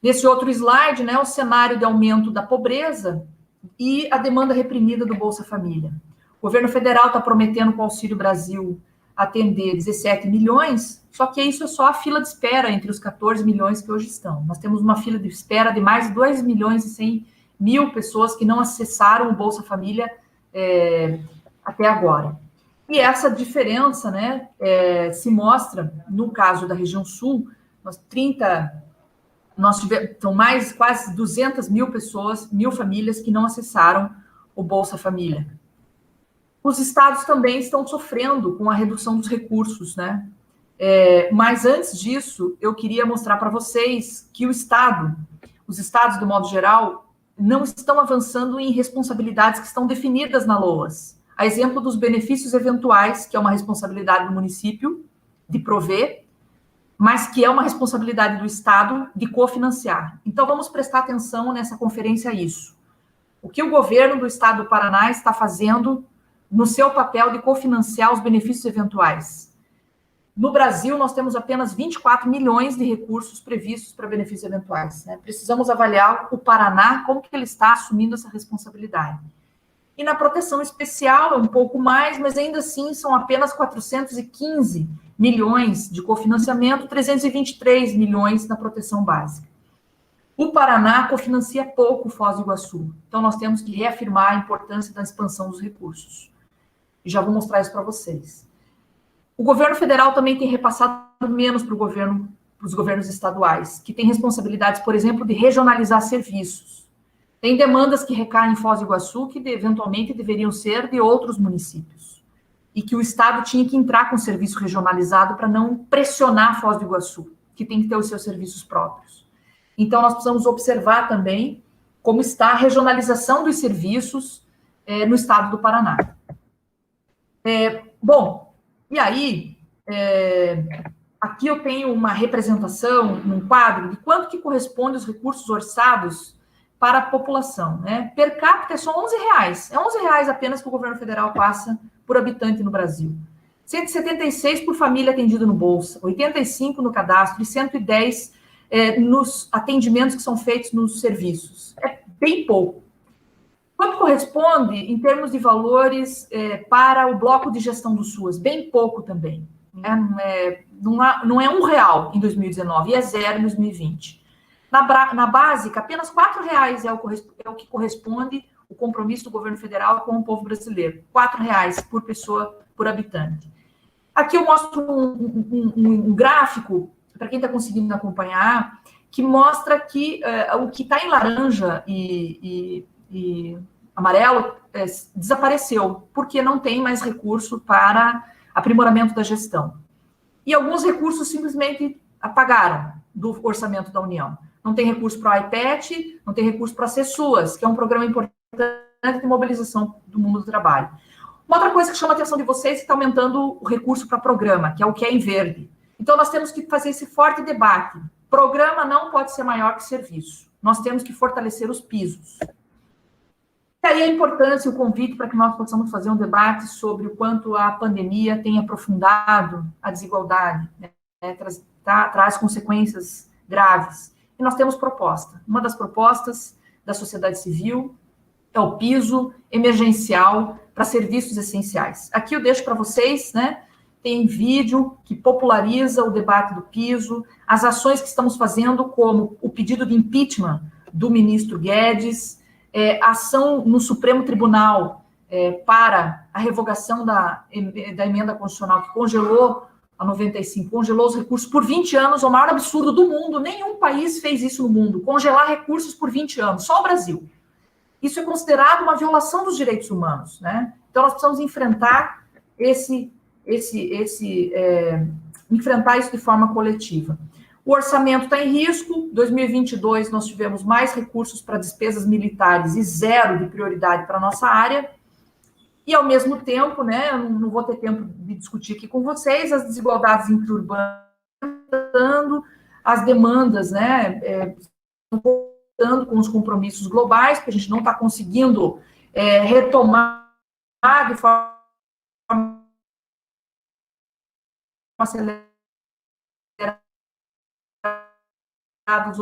Nesse outro slide, né, o cenário de aumento da pobreza e a demanda reprimida do Bolsa Família. O governo federal está prometendo com o Auxílio Brasil atender 17 milhões, só que isso é só a fila de espera entre os 14 milhões que hoje estão. Nós temos uma fila de espera de mais de 2 milhões e 100 mil pessoas que não acessaram o Bolsa Família até agora. E essa diferença, né, se mostra, no caso da região sul, são mais quase 200 mil pessoas, mil famílias que não acessaram o Bolsa Família. Os estados também estão sofrendo com a redução dos recursos, né? Mas antes disso, eu queria mostrar para vocês que os estados, do modo geral, não estão avançando em responsabilidades que estão definidas na LOAS. A exemplo dos benefícios eventuais, que é uma responsabilidade do município de prover, mas que é uma responsabilidade do Estado de cofinanciar. Então, vamos prestar atenção nessa conferência a isso. O que o governo do Estado do Paraná está fazendo no seu papel de cofinanciar os benefícios eventuais. No Brasil, nós temos apenas 24 milhões de recursos previstos para benefícios eventuais, né? Precisamos avaliar o Paraná, como que ele está assumindo essa responsabilidade. E na proteção especial é um pouco mais, mas ainda assim são apenas 415 milhões de cofinanciamento, 323 milhões na proteção básica. O Paraná cofinancia pouco Foz do Iguaçu, então nós temos que reafirmar a importância da expansão dos recursos. E já vou mostrar isso para vocês. O governo federal também tem repassado menos para os governos estaduais, que têm responsabilidades, por exemplo, de regionalizar serviços. Tem demandas que recaem em Foz do Iguaçu que, eventualmente, deveriam ser de outros municípios. E que o Estado tinha que entrar com serviço regionalizado para não pressionar Foz do Iguaçu, que tem que ter os seus serviços próprios. Então, nós precisamos observar também como está a regionalização dos serviços no estado do Paraná. Bom, e aí, aqui eu tenho uma representação, num quadro, de quanto que corresponde os recursos orçados para a população, né? Per capita é só R$11. É R$11 apenas que o governo federal passa por habitante no Brasil. 176 por família atendida no Bolsa, 85 no cadastro e 110 nos atendimentos que são feitos nos serviços. É bem pouco. Quanto corresponde, em termos de valores, para o bloco de gestão do SUAS? Bem pouco também. Não é R$1 em 2019 e é zero em 2020. Na básica, apenas R$4 é o que corresponde o compromisso do governo federal com o povo brasileiro. R$4 por pessoa, por habitante. Aqui eu mostro um gráfico, para quem está conseguindo acompanhar, que mostra que o que está em laranja e amarelo desapareceu, porque não tem mais recurso para aprimoramento da gestão. E alguns recursos simplesmente apagaram. do orçamento da União. Não tem recurso para o IPET, não tem recurso para a CESUAS, que é um programa importante de mobilização do mundo do trabalho. Uma outra coisa que chama a atenção de vocês é que está aumentando o recurso para programa, que é o que é em verde. Então, nós temos que fazer esse forte debate. Programa não pode ser maior que serviço. Nós temos que fortalecer os pisos. E aí a importância, o convite para que nós possamos fazer um debate sobre o quanto a pandemia tem aprofundado a desigualdade, né? Traz consequências graves. E nós temos proposta. Uma das propostas da sociedade civil é o piso emergencial para serviços essenciais. Aqui eu deixo para vocês, né? Tem vídeo que populariza o debate do piso, as ações que estamos fazendo, como o pedido de impeachment do ministro Guedes, ação no Supremo Tribunal para a revogação da emenda constitucional que congelou a 95, congelou os recursos por 20 anos, o maior absurdo do mundo. Nenhum país fez isso no mundo, congelar recursos por 20 anos, só o Brasil. Isso é considerado uma violação dos direitos humanos, né? Então, nós precisamos enfrentar enfrentar isso de forma coletiva. O orçamento está em risco. 2022, nós tivemos mais recursos para despesas militares e zero de prioridade para a nossa área. E, ao mesmo tempo, né, eu não vou ter tempo de discutir aqui com vocês, as desigualdades interurbanas, as demandas, né, com os compromissos globais, que a gente não está conseguindo retomar de forma acelerada os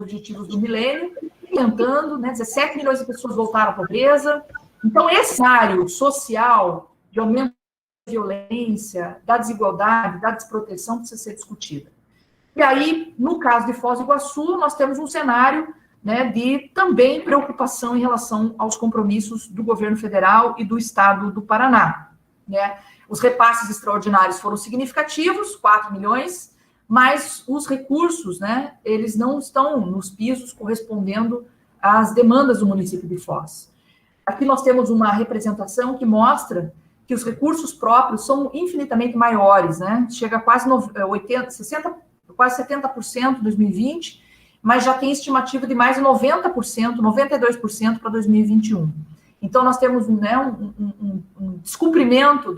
objetivos do milênio, tentando, né, 17 milhões de pessoas voltaram à pobreza. Então, esse cenário social de aumento da violência, da desigualdade, da desproteção precisa ser discutida. E aí, no caso de Foz do Iguaçu, nós temos um cenário, né, de também preocupação em relação aos compromissos do governo federal e do estado do Paraná, né? Os repasses extraordinários foram significativos, 4 milhões, mas os recursos, né, eles não estão nos pisos correspondendo às demandas do município de Foz. Aqui nós temos uma representação que mostra que os recursos próprios são infinitamente maiores, né? Chega a quase 70% em 2020, mas já tem estimativa de mais de 90%, 92% para 2021. Então, nós temos, né, um descumprimento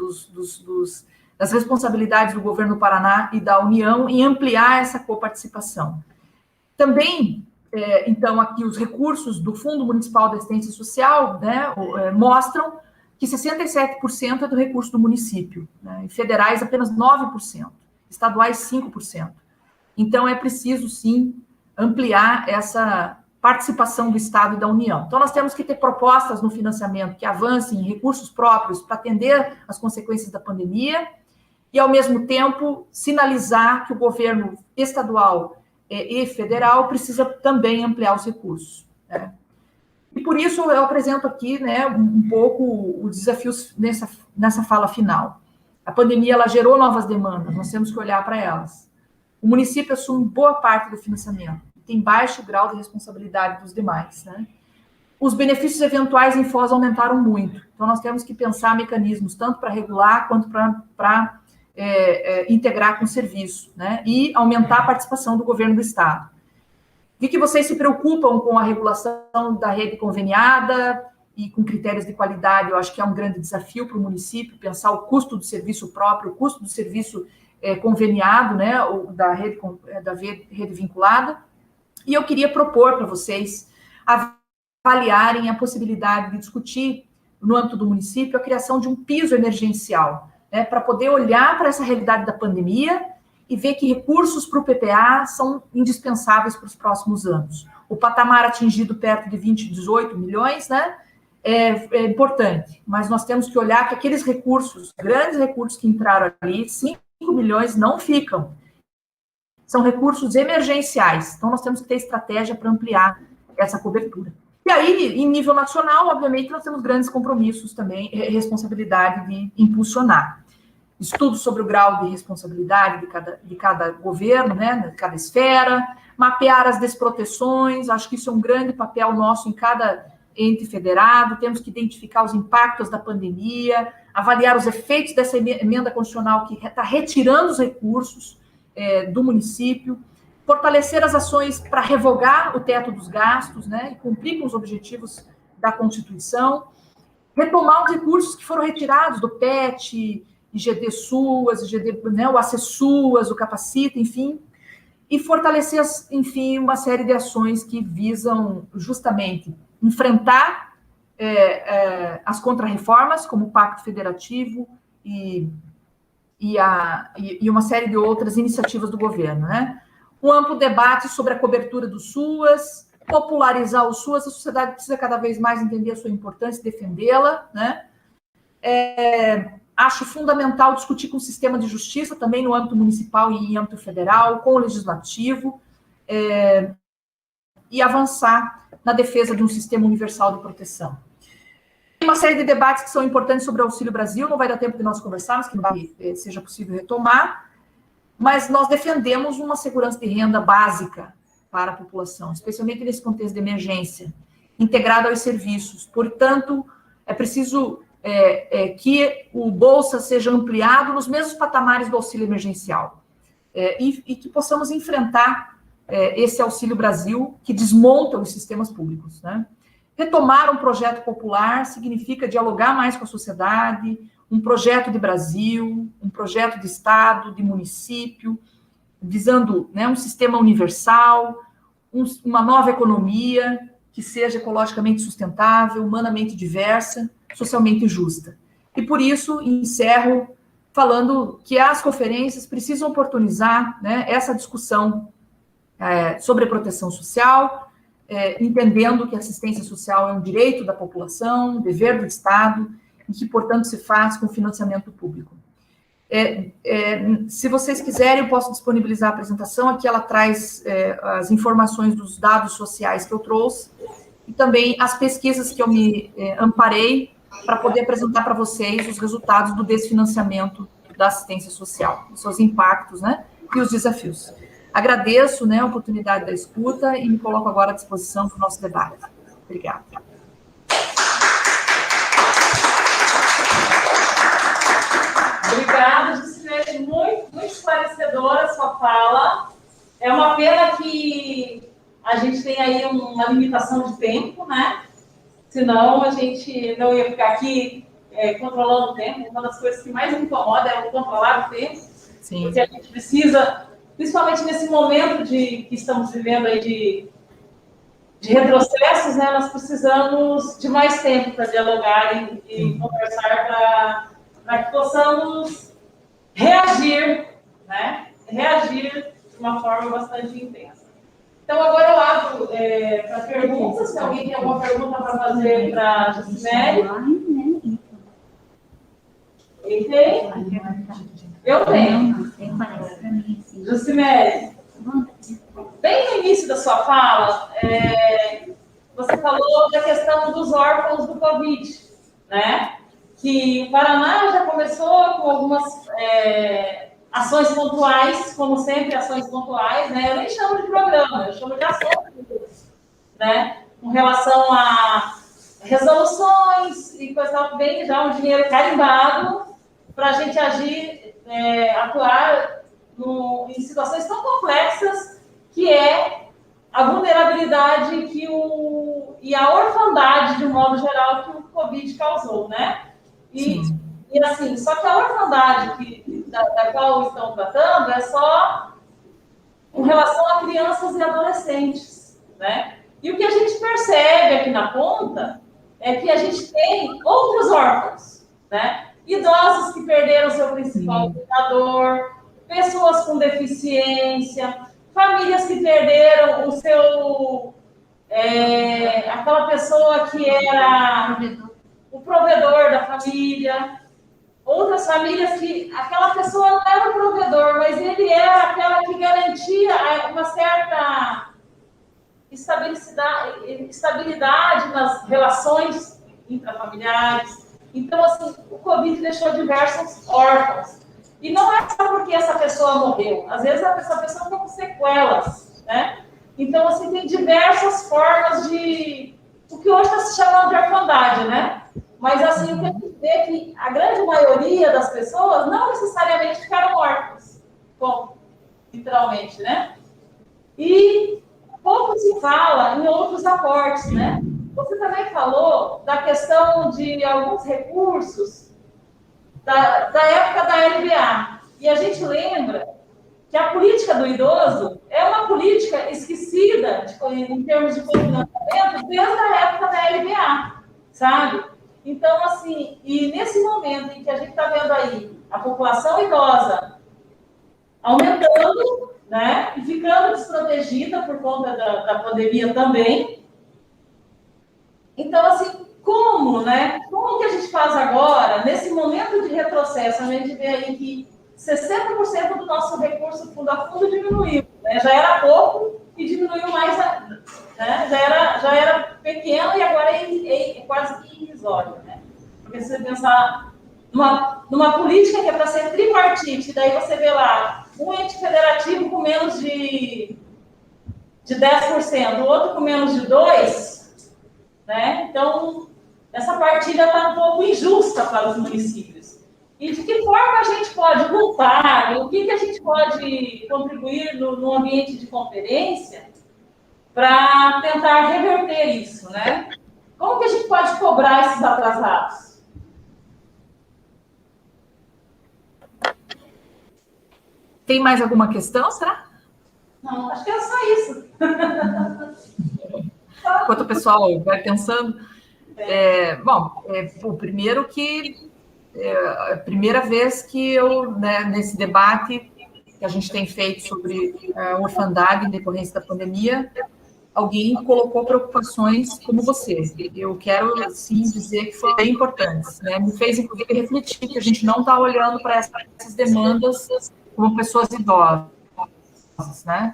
das responsabilidades do governo do Paraná e da União em ampliar essa coparticipação. Também, então, aqui os recursos do Fundo Municipal de Assistência Social, né, mostram que 67% é do recurso do município, né, e federais apenas 9%, estaduais 5%. Então, é preciso, sim, ampliar essa participação do Estado e da União. Então, nós temos que ter propostas no financiamento que avancem em recursos próprios para atender as consequências da pandemia e, ao mesmo tempo, sinalizar que o governo estadual e federal precisa também ampliar os recursos, né? E, por isso, eu apresento aqui, né, um pouco os desafios nessa fala final. A pandemia, ela gerou novas demandas, nós temos que olhar para elas. O município assume boa parte do financiamento, tem baixo grau de responsabilidade dos demais, né? Os benefícios eventuais em Foz aumentaram muito, então nós temos que pensar mecanismos tanto para regular quanto para integrar com o serviço, né? E aumentar a participação do governo do Estado. Vi que vocês se preocupam com a regulação da rede conveniada e com critérios de qualidade. Eu acho que é um grande desafio para o município pensar o custo do serviço próprio, o custo do serviço conveniado, né, ou da rede vinculada. E eu queria propor para vocês avaliarem a possibilidade de discutir, no âmbito do município, a criação de um piso emergencial, né, para poder olhar para essa realidade da pandemia e ver que recursos para o PPA são indispensáveis para os próximos anos. O patamar atingido perto de 18 milhões, né, é importante, mas nós temos que olhar que aqueles recursos, grandes recursos que entraram ali, 5 milhões não ficam. São recursos emergenciais, então nós temos que ter estratégia para ampliar essa cobertura. E aí, em nível nacional, obviamente, nós temos grandes compromissos também, responsabilidade de impulsionar. Estudos sobre o grau de responsabilidade de cada governo, né, de cada esfera, mapear as desproteções, acho que isso é um grande papel nosso em cada ente federado, temos que identificar os impactos da pandemia, avaliar os efeitos dessa emenda constitucional que está retirando os recursos, do município, fortalecer as ações para revogar o teto dos gastos, né, e cumprir com os objetivos da Constituição, retomar os recursos que foram retirados do PET, IGD SUAS, IGD, né, o ACESUAS, o Capacita, enfim, e fortalecer, enfim, uma série de ações que visam justamente enfrentar as contrarreformas, como o Pacto Federativo e uma série de outras iniciativas do governo, né? Um amplo debate sobre a cobertura do SUAS, popularizar o SUAS, a sociedade precisa cada vez mais entender a sua importância e defendê-la, né? Acho fundamental discutir com o sistema de justiça, também no âmbito municipal e em âmbito federal, com o legislativo, e avançar na defesa de um sistema universal de proteção. Tem uma série de debates que são importantes sobre o Auxílio Brasil, não vai dar tempo de nós conversarmos, que seja possível retomar, mas nós defendemos uma segurança de renda básica para a população, especialmente nesse contexto de emergência, integrada aos serviços. Portanto, é preciso que o Bolsa seja ampliado nos mesmos patamares do auxílio emergencial, e que possamos enfrentar esse Auxílio Brasil, que desmonta os sistemas públicos, né? Retomar um projeto popular significa dialogar mais com a sociedade, um projeto de Brasil, um projeto de Estado, de município, visando, né, um sistema universal, uma nova economia que seja ecologicamente sustentável, humanamente diversa, socialmente justa. E por isso, encerro falando que as conferências precisam oportunizar, né, essa discussão sobre a proteção social, entendendo que a assistência social é um direito da população, um dever do Estado, e que, portanto, se faz com financiamento público. Se vocês quiserem, eu posso disponibilizar a apresentação. Aqui ela traz as informações dos dados sociais que eu trouxe, e também as pesquisas que eu me amparei para poder apresentar para vocês os resultados do desfinanciamento da assistência social, os seus impactos, né, e os desafios. Agradeço, né, a oportunidade da escuta e me coloco agora à disposição para o nosso debate. Obrigada. Obrigada, Juscelene. Muito esclarecedora a sua fala. É uma pena que a gente tem aí uma limitação de tempo, né? Senão a gente não ia ficar aqui controlando o tempo. Uma das coisas que mais me incomoda é o controlar o tempo. Sim. Porque a gente precisa, principalmente nesse momento que estamos vivendo aí de retrocessos, né? Nós precisamos de mais tempo para dialogar e conversar para que possamos reagir, né? Reagir de uma forma bastante intensa. Então, agora eu abro para perguntas. Se alguém tem alguma pergunta para fazer para a Juscelene. Quem tem? Eu tenho. Juscelene, bem no início da sua fala, você falou da questão dos órfãos do Covid, né? Que o Paraná já começou com algumas ações pontuais, como sempre, ações pontuais, né? Eu nem chamo de programa, eu chamo de ações, né? Com relação a resoluções e coisa tal, bem já um dinheiro carimbado para a gente agir, atuar em situações tão complexas que é a vulnerabilidade e a orfandade, de um modo geral, que o Covid causou, né? E assim, só que a orfandade da qual estão tratando é só com relação a crianças e adolescentes, né? E o que a gente percebe aqui na ponta é que a gente tem outros órfãos, né? Idosos que perderam seu principal cuidador, pessoas com deficiência, famílias que perderam o seu... aquela pessoa que era o provedor da família, outras famílias que aquela pessoa não era o provedor, mas ele era aquela que garantia uma certa estabilidade nas relações intrafamiliares. Então, assim, o Covid deixou diversos órfãos. E não é só porque essa pessoa morreu. Às vezes, essa pessoa ficou com sequelas, né? Então, assim, tem diversas formas de... O que hoje está se chamando de orfandade, né? Mas, assim, o que a gente vê é que a grande maioria das pessoas não necessariamente ficaram órfãos. Bom, literalmente, né? E pouco se fala em outros aportes, né? Você também falou da questão de alguns recursos da época da LBA. E a gente lembra que a política do idoso é uma política esquecida em termos de financiamento desde a época da LBA, sabe? Então, assim, e nesse momento em que a gente está vendo aí a população idosa aumentando, né, e ficando desprotegida por conta da pandemia também. Então, assim, como, né? Como que a gente faz agora, nesse momento de retrocesso, a gente vê aí que 60% do nosso recurso fundo a fundo diminuiu, né? Já era pouco e diminuiu mais, né? Já era pequeno e agora é quase que irrisório, né? Porque se você pensar numa política que é para ser tripartite, daí você vê lá um ente federativo com menos de 10%, o outro com menos de 2%, né? Então, essa partilha está um pouco injusta para os municípios. E de que forma a gente pode lutar, o que a gente pode contribuir no ambiente de conferência para tentar reverter isso, né? Como que a gente pode cobrar esses atrasados? Tem mais alguma questão, será? Não, acho que é só isso. Enquanto o pessoal vai pensando. O primeiro que é a primeira vez que eu, né, nesse debate que a gente tem feito sobre a orfandade em decorrência da pandemia, alguém colocou preocupações como você. Eu quero, sim, dizer que foram bem importantes, né? Me fez, inclusive, refletir que a gente não está olhando para essas demandas como pessoas idosas, né?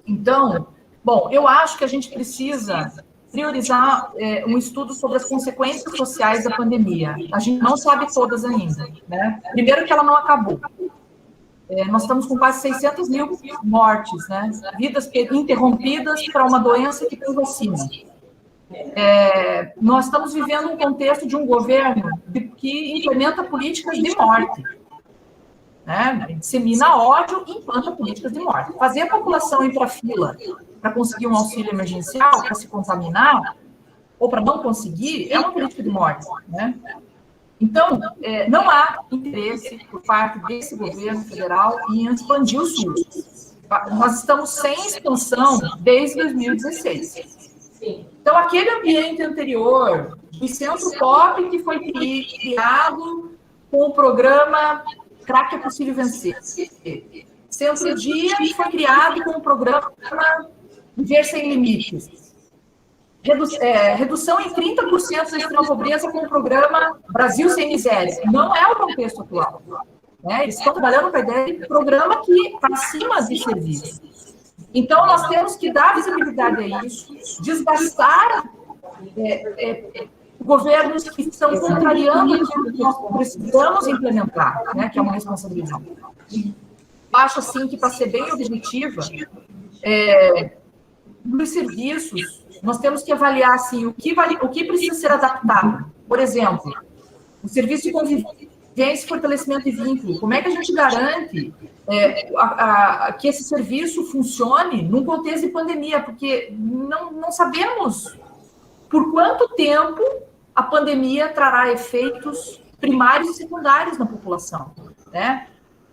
Então, bom, eu acho que a gente precisa priorizar um estudo sobre as consequências sociais da pandemia. A gente não sabe todas ainda, né? Primeiro que ela não acabou. Nós estamos com quase 600 mil mortes, né? Vidas interrompidas para uma doença que tem vacina. Nós estamos vivendo um contexto de um governo que implementa políticas de morte, né? Dissemina ódio e implanta políticas de morte. Fazer a população ir para a fila para conseguir um auxílio emergencial, para se contaminar, ou para não conseguir, é uma política de morte, né? Então, não há interesse por parte desse governo federal em expandir o SUS. Nós estamos sem expansão desde 2016. Então, aquele ambiente anterior, o Centro Pop, que foi criado com o programa Crack é Possível Vencer. Centro Dia, que foi criado com o programa Viver Sem Limites. Redução em 30% da extrema pobreza com o programa Brasil Sem Miséria. Não é o contexto atual, né? Eles estão trabalhando com a ideia de programa que está acima de serviço. Então, nós temos que dar visibilidade a isso, desgastar governos que estão contrariando aquilo que nós precisamos implementar, né? Que é uma responsabilidade. Acho, assim, que, para ser bem objetiva, nos serviços, nós temos que avaliar, assim, o que precisa ser adaptado. Por exemplo, o serviço de convivência, fortalecimento e vínculo. Como é que a gente garante que esse serviço funcione num contexto de pandemia? Porque não sabemos por quanto tempo a pandemia trará efeitos primários e secundários na população, né?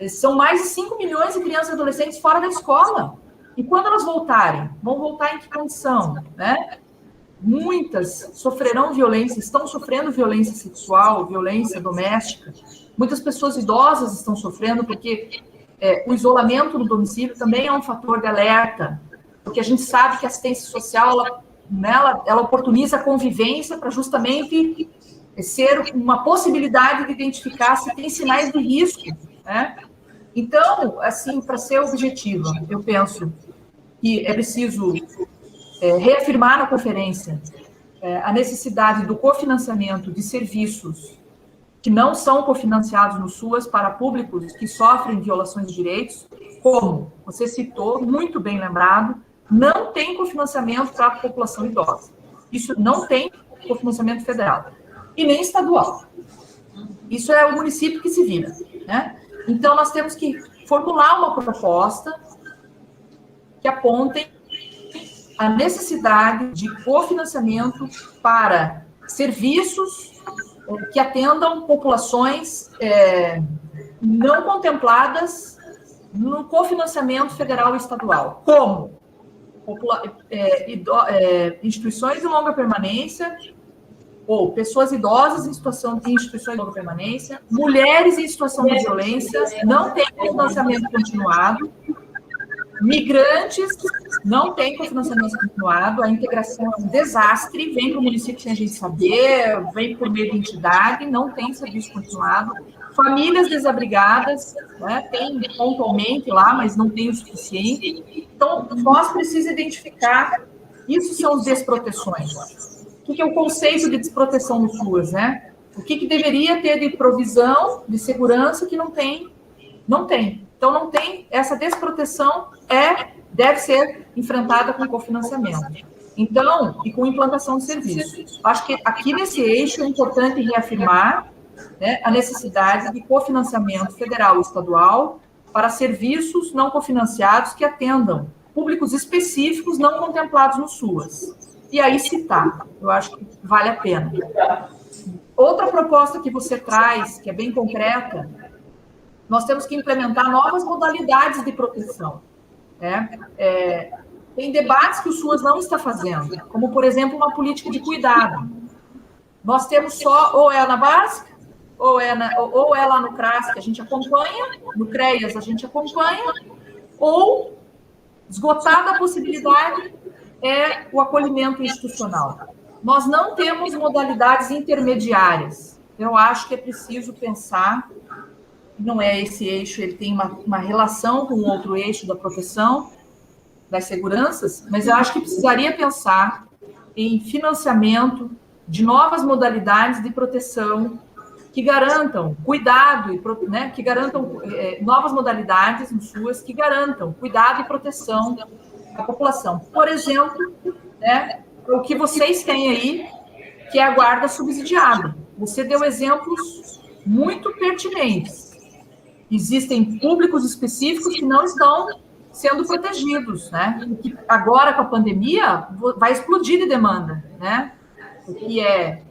São mais de 5 milhões de crianças e adolescentes fora da escola. E quando elas voltarem, vão voltar em que condição, né? Muitas sofrerão violência, estão sofrendo violência sexual, violência doméstica. Muitas pessoas idosas estão sofrendo porque o isolamento no domicílio também é um fator de alerta, porque a gente sabe que a assistência social, ela oportuniza a convivência para justamente ser uma possibilidade de identificar se tem sinais de risco, né? Então, assim, para ser objetiva, eu penso que é preciso reafirmar na conferência a necessidade do cofinanciamento de serviços que não são cofinanciados no SUAS para públicos que sofrem violações de direitos, como você citou, muito bem lembrado, não tem cofinanciamento para a população idosa. Isso não tem cofinanciamento federal e nem estadual. Isso é o município que se vira, né? Então, nós temos que formular uma proposta que apontem a necessidade de cofinanciamento para serviços que atendam populações não contempladas no cofinanciamento federal e estadual, como instituições de longa permanência ou pessoas idosas em instituições de longa permanência, mulheres em situação de violência, não tem cofinanciamento continuado, migrantes não tem cofinanciamento continuado, a integração é um desastre, vem para o município sem a gente saber, vem por meio de entidade, não tem serviço continuado, famílias desabrigadas, né, tem pontualmente lá, mas não tem o suficiente. Então, nós precisamos identificar, isso são as desproteções. O que é o conceito de desproteção no SUAS, né? O que deveria ter de provisão, de segurança, que não tem? Não tem. Então, não tem, essa desproteção deve ser enfrentada com cofinanciamento. Então, e com implantação de serviços. Acho que aqui nesse eixo é importante reafirmar, né, a necessidade de cofinanciamento federal e estadual para serviços não cofinanciados que atendam públicos específicos não contemplados no SUAS. E aí citar, eu acho que vale a pena. Outra proposta que você traz, que é bem concreta, nós temos que implementar novas modalidades de proteção. Tem debates que o SUAS não está fazendo, como, por exemplo, uma política de cuidado. Nós temos só, ou é na básica, ou é lá no CRAS, que a gente acompanha, no CREAS a gente acompanha, ou, esgotada a possibilidade, é o acolhimento institucional. Nós não temos modalidades intermediárias. Eu acho que é preciso pensar, não é esse eixo, ele tem uma relação com o outro eixo da proteção, das seguranças, mas eu acho que precisaria pensar em financiamento de novas modalidades de proteção que garantam cuidado, né, que garantam novas modalidades no SUAS, que garantam cuidado e proteção da população. Por exemplo, né, o que vocês têm aí, que é a guarda subsidiada. Você deu exemplos muito pertinentes. Existem públicos específicos que não estão sendo protegidos, né? Que agora, com a pandemia, vai explodir de demanda, né? O que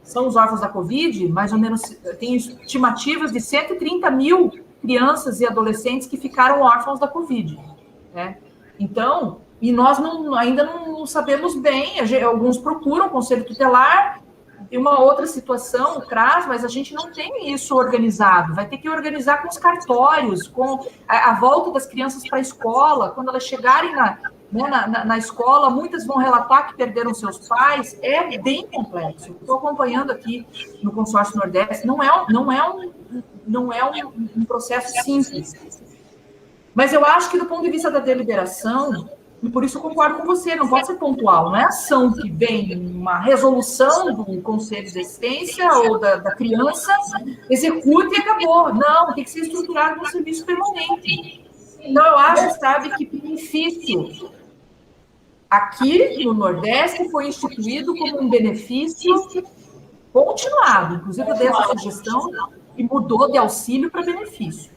são os órfãos da Covid, mais ou menos, tem estimativas de 130 mil crianças e adolescentes que ficaram órfãos da Covid, né? Então, e nós ainda não sabemos bem, alguns procuram o Conselho Tutelar, e uma outra situação, o CRAS, mas a gente não tem isso organizado, vai ter que organizar com os cartórios, com a volta das crianças para a escola, quando elas chegarem na escola, muitas vão relatar que perderam seus pais, é bem complexo. Estou acompanhando aqui no Consórcio Nordeste, não é um processo simples. Mas eu acho que, do ponto de vista da deliberação, e por isso eu concordo com você, não pode ser pontual, não é ação que vem uma resolução do Conselho de Assistência ou da criança, executa e acabou. Não, tem que ser estruturado como serviço permanente. Então, eu acho, sabe, que benefício aqui no Nordeste foi instituído como um benefício continuado. Inclusive, eu dei essa sugestão e mudou de auxílio para benefício.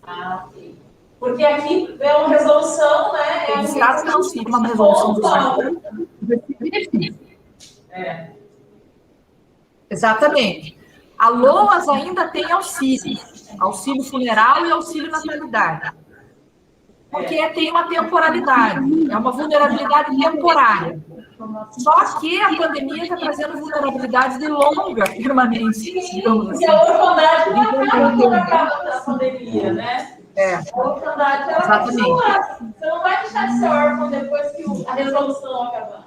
Ok. Porque aqui é uma resolução, né? Eles trazem auxílio, uma resolução do benefício. Exatamente. A LOAS ainda tem auxílio funeral e auxílio natalidade. Porque tem uma temporalidade, é uma vulnerabilidade temporária. Só que a pandemia está trazendo vulnerabilidades de longa permanência, digamos assim. Porque a orfandade não acaba quando acaba a pandemia, né? A orfandade, ela continua. Você não vai deixar de ser órfão depois que a resolução acabar.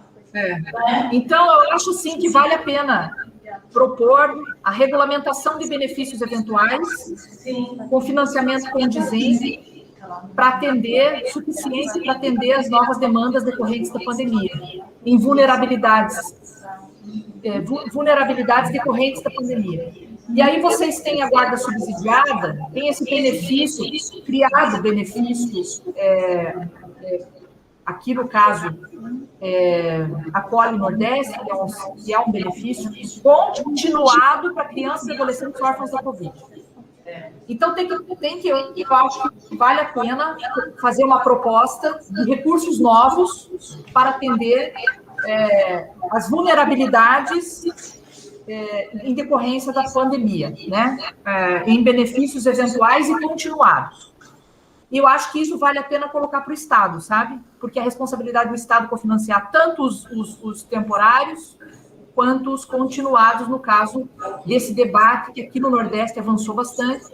Então, eu acho, sim, que vale a pena propor a regulamentação de benefícios eventuais, com financiamento condizente, para atender, suficiente para atender as novas demandas decorrentes da pandemia, em vulnerabilidades decorrentes da pandemia. E aí vocês têm a guarda subsidiada, tem esse benefício, criado benefícios, aqui no caso, Acolhe Nordeste, que é um benefício continuado para crianças e adolescentes órfãos da Covid. Então, eu acho que vale a pena fazer uma proposta de recursos novos para atender as vulnerabilidades em decorrência da pandemia, né? Em benefícios eventuais e continuados. E eu acho que isso vale a pena colocar para o Estado, sabe? Porque a responsabilidade do Estado cofinanciar tanto os temporários quanto os continuados, no caso desse debate que aqui no Nordeste avançou bastante,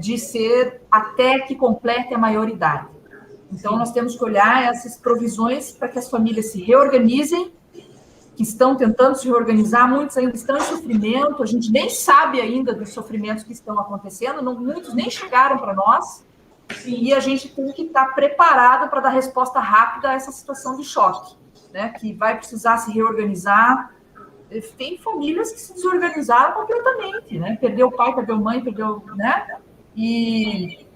de ser até que complete a maioridade. Então, nós temos que olhar essas provisões para que as famílias se reorganizem, que estão tentando se reorganizar, muitos ainda estão em sofrimento, a gente nem sabe ainda dos sofrimentos que estão acontecendo, muitos nem chegaram para nós, e a gente tem que estar preparado para dar resposta rápida a essa situação de choque, né, que vai precisar se reorganizar. Tem famílias que se desorganizaram completamente, né, perdeu o pai, perdeu a mãe, né, e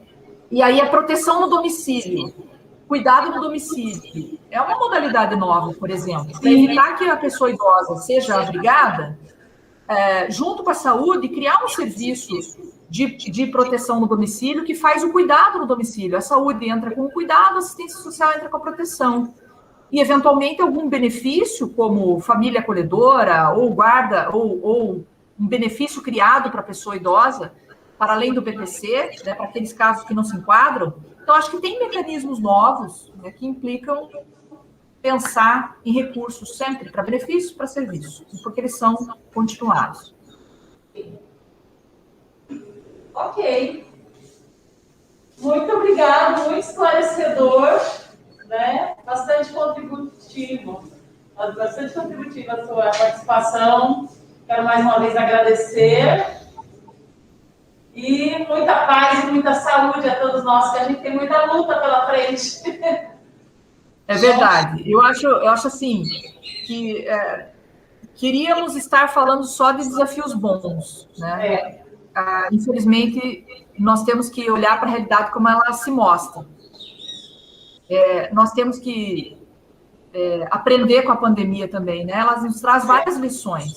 aí a proteção no domicílio, cuidado no domicílio, é uma modalidade nova, por exemplo, para evitar que a pessoa idosa seja abrigada, junto com a saúde, criar um serviço de proteção no domicílio que faz o cuidado no domicílio. A saúde entra com o cuidado, a assistência social entra com a proteção. E, eventualmente, algum benefício, como família acolhedora, ou guarda, ou um benefício criado para a pessoa idosa, para além do BPC, né, para aqueles casos que não se enquadram. Então, acho que tem mecanismos novos, né, que implicam pensar em recursos sempre para benefícios, para serviços, porque eles são continuados. Ok. Muito obrigado, muito esclarecedor, né? Bastante contributiva a sua participação. Quero mais uma vez agradecer. E muita paz e muita saúde a todos nós, que a gente tem muita luta pela frente. É verdade. Eu acho assim, que queríamos estar falando só de desafios bons, né? Infelizmente, nós temos que olhar para a realidade como ela se mostra. Nós temos que aprender com a pandemia também, né? Ela nos traz várias lições,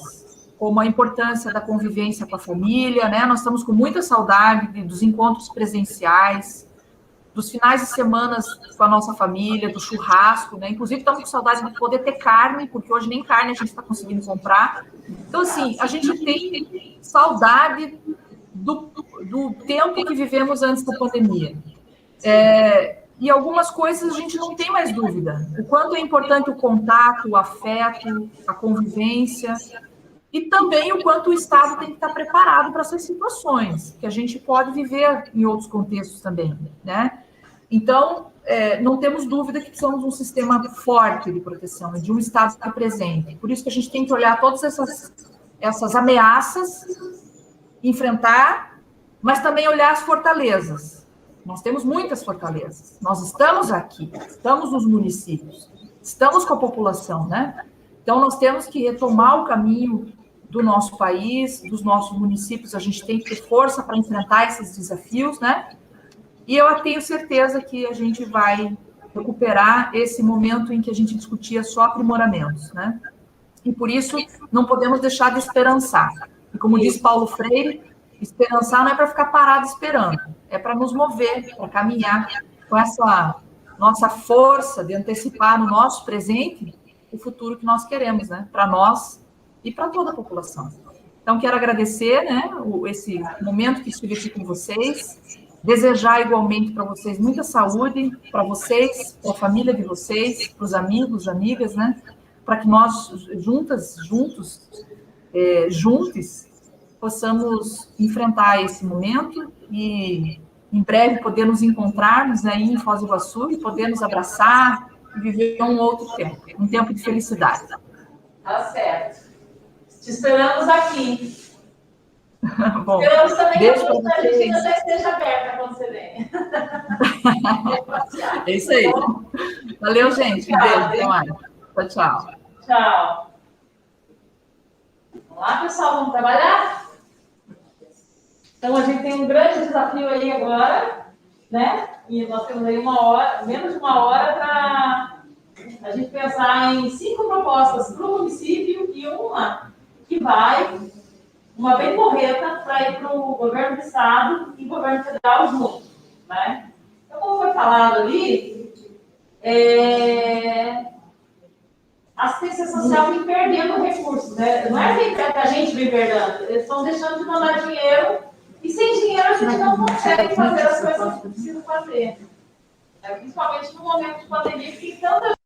como a importância da convivência com a família, né? Nós estamos com muita saudade dos encontros presenciais, dos finais de semana com a nossa família, do churrasco, né? Inclusive, estamos com saudade de poder ter carne, porque hoje nem carne a gente está conseguindo comprar. Então, assim, a gente tem saudade do tempo que vivemos antes da pandemia. E algumas coisas a gente não tem mais dúvida. O quanto é importante o contato, o afeto, a convivência, e também o quanto o Estado tem que estar preparado para essas situações, que a gente pode viver em outros contextos também, né? Então, não temos dúvida que precisamos de um sistema forte de proteção, de um Estado presente. Por isso que a gente tem que olhar todas essas ameaças, enfrentar, mas também olhar as fortalezas. Nós temos muitas fortalezas. Nós estamos aqui, estamos nos municípios, estamos com a população, né? Então, nós temos que retomar o caminho do nosso país, dos nossos municípios. A gente tem que ter força para enfrentar esses desafios, né? E eu tenho certeza que a gente vai recuperar esse momento em que a gente discutia só aprimoramentos, né? E por isso não podemos deixar de esperançar. E como diz Paulo Freire, esperançar não é para ficar parado esperando, é para nos mover, para caminhar com essa nossa força de antecipar no nosso presente o futuro que nós queremos, né? Para nós e para toda a população. Então, quero agradecer, né, esse momento que estive aqui com vocês, desejar igualmente para vocês muita saúde, para vocês, para a família de vocês, para os amigos, amigas, né? Para que nós, juntos, possamos enfrentar esse momento e, em breve, poder nos encontrarmos aí em Foz do Iguaçu e poder nos abraçar e viver um outro tempo, um tempo de felicidade. Tá certo. Te esperamos aqui. Bom, esperamos também que a vocês. Argentina já esteja aberta quando você vem. É isso aí. Valeu, gente. Um beijo. Até mais. Tchau, tchau. Tchau. Vamos lá, pessoal, vamos trabalhar? Então, a gente tem um grande desafio aí agora, né? E nós temos aí menos de uma hora para a gente pensar em 5 propostas para o município e uma que vai uma bem correta para ir para o governo do Estado e governo federal juntos, né? Então, como foi falado ali, a assistência social vem perdendo recursos, né? Não é que a gente vem perdendo, eles estão deixando de mandar dinheiro e sem dinheiro a gente não consegue fazer as coisas que precisa fazer. Principalmente no momento de pandemia, que tem tanta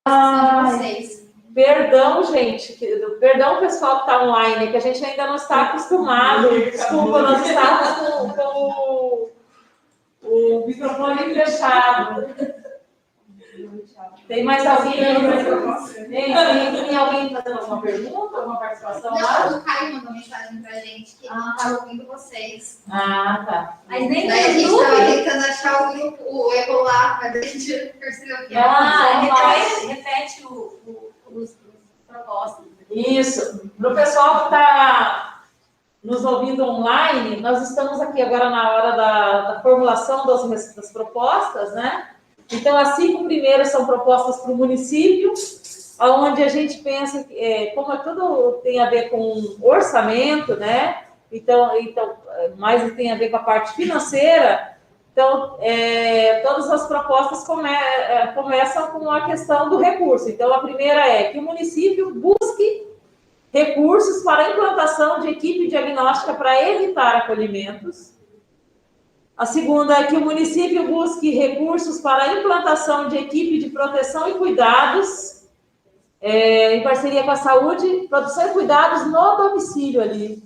de vocês. Perdão, gente. Perdão, pessoal que está online, que a gente ainda não está acostumado. Desculpa, nós estávamos com o microfone fechado. Tem mais alguém? Tem alguém fazendo alguma pergunta, alguma participação? Não, o Caio mandou mensagem pra gente que não estava ouvindo vocês. Ah, tá. Mas nem Daí a gente no estava YouTube. tentando achar o grupo, o Eco lá, mas a gente percebeu que Repete os propostas. Isso. Para o pessoal que está nos ouvindo online, nós estamos aqui agora na hora da formulação das propostas, né? Então, as 5 primeiras são propostas para o município, onde a gente pensa, como tudo tem a ver com orçamento, né? Então, mais tem a ver com a parte financeira. Então, todas as propostas começam com a questão do recurso. Então, a primeira é que o município busque recursos para a implantação de equipe diagnóstica para evitar acolhimentos. A segunda é que o município busque recursos para a implantação de equipe de proteção e cuidados, em parceria com a saúde, produção e cuidados no domicílio ali.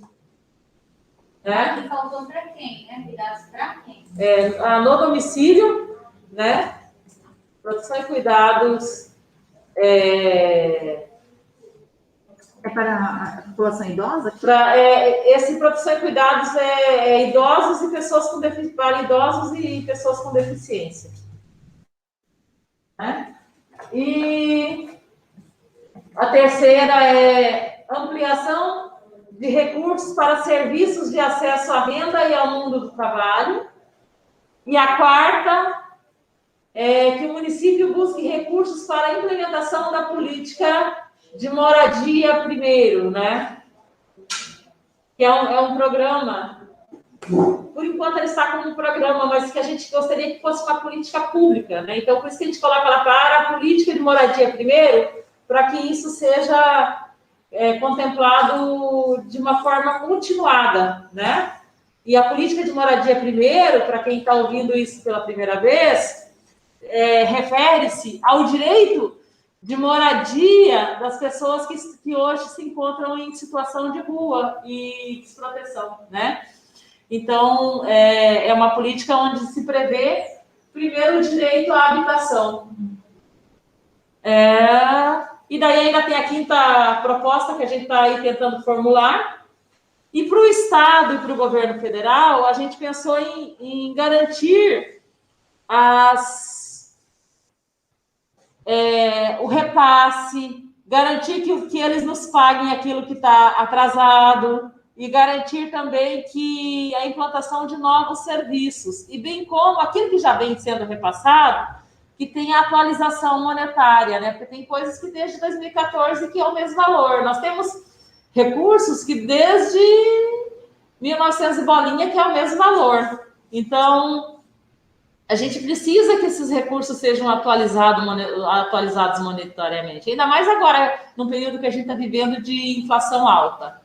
Aqui faltou para quem, né? Cuidados para quem? No domicílio, né? Produção e cuidados. É para a população idosa? Esse produção e cuidados idosos e pessoas para idosos e pessoas com deficiência. Né? E a terceira é ampliação de recursos para serviços de acesso à renda e ao mundo do trabalho. E a quarta é que o município busque recursos para a implementação da política de moradia primeiro, né? Que é um programa, por enquanto ele está como um programa, mas que a gente gostaria que fosse uma política pública, né? Então, por isso que a gente coloca lá para a política de moradia primeiro, para que isso seja contemplado de uma forma continuada, né? E a política de moradia primeiro, para quem está ouvindo isso pela primeira vez, refere-se ao direito de moradia das pessoas que hoje se encontram em situação de rua e desproteção, né? Então, é uma política onde se prevê, primeiro, o direito à habitação. E daí ainda tem a quinta proposta que a gente está aí tentando formular. E para o Estado e para o governo federal, a gente pensou em garantir o repasse, garantir que eles nos paguem aquilo que está atrasado e garantir também que a implantação de novos serviços, e bem como aquilo que já vem sendo repassado, que tem a atualização monetária, né? Porque tem coisas que desde 2014 que é o mesmo valor. Nós temos recursos que desde 1900 e bolinha que é o mesmo valor. Então, a gente precisa que esses recursos sejam atualizados monetariamente. Ainda mais agora, num período que a gente está vivendo de inflação alta.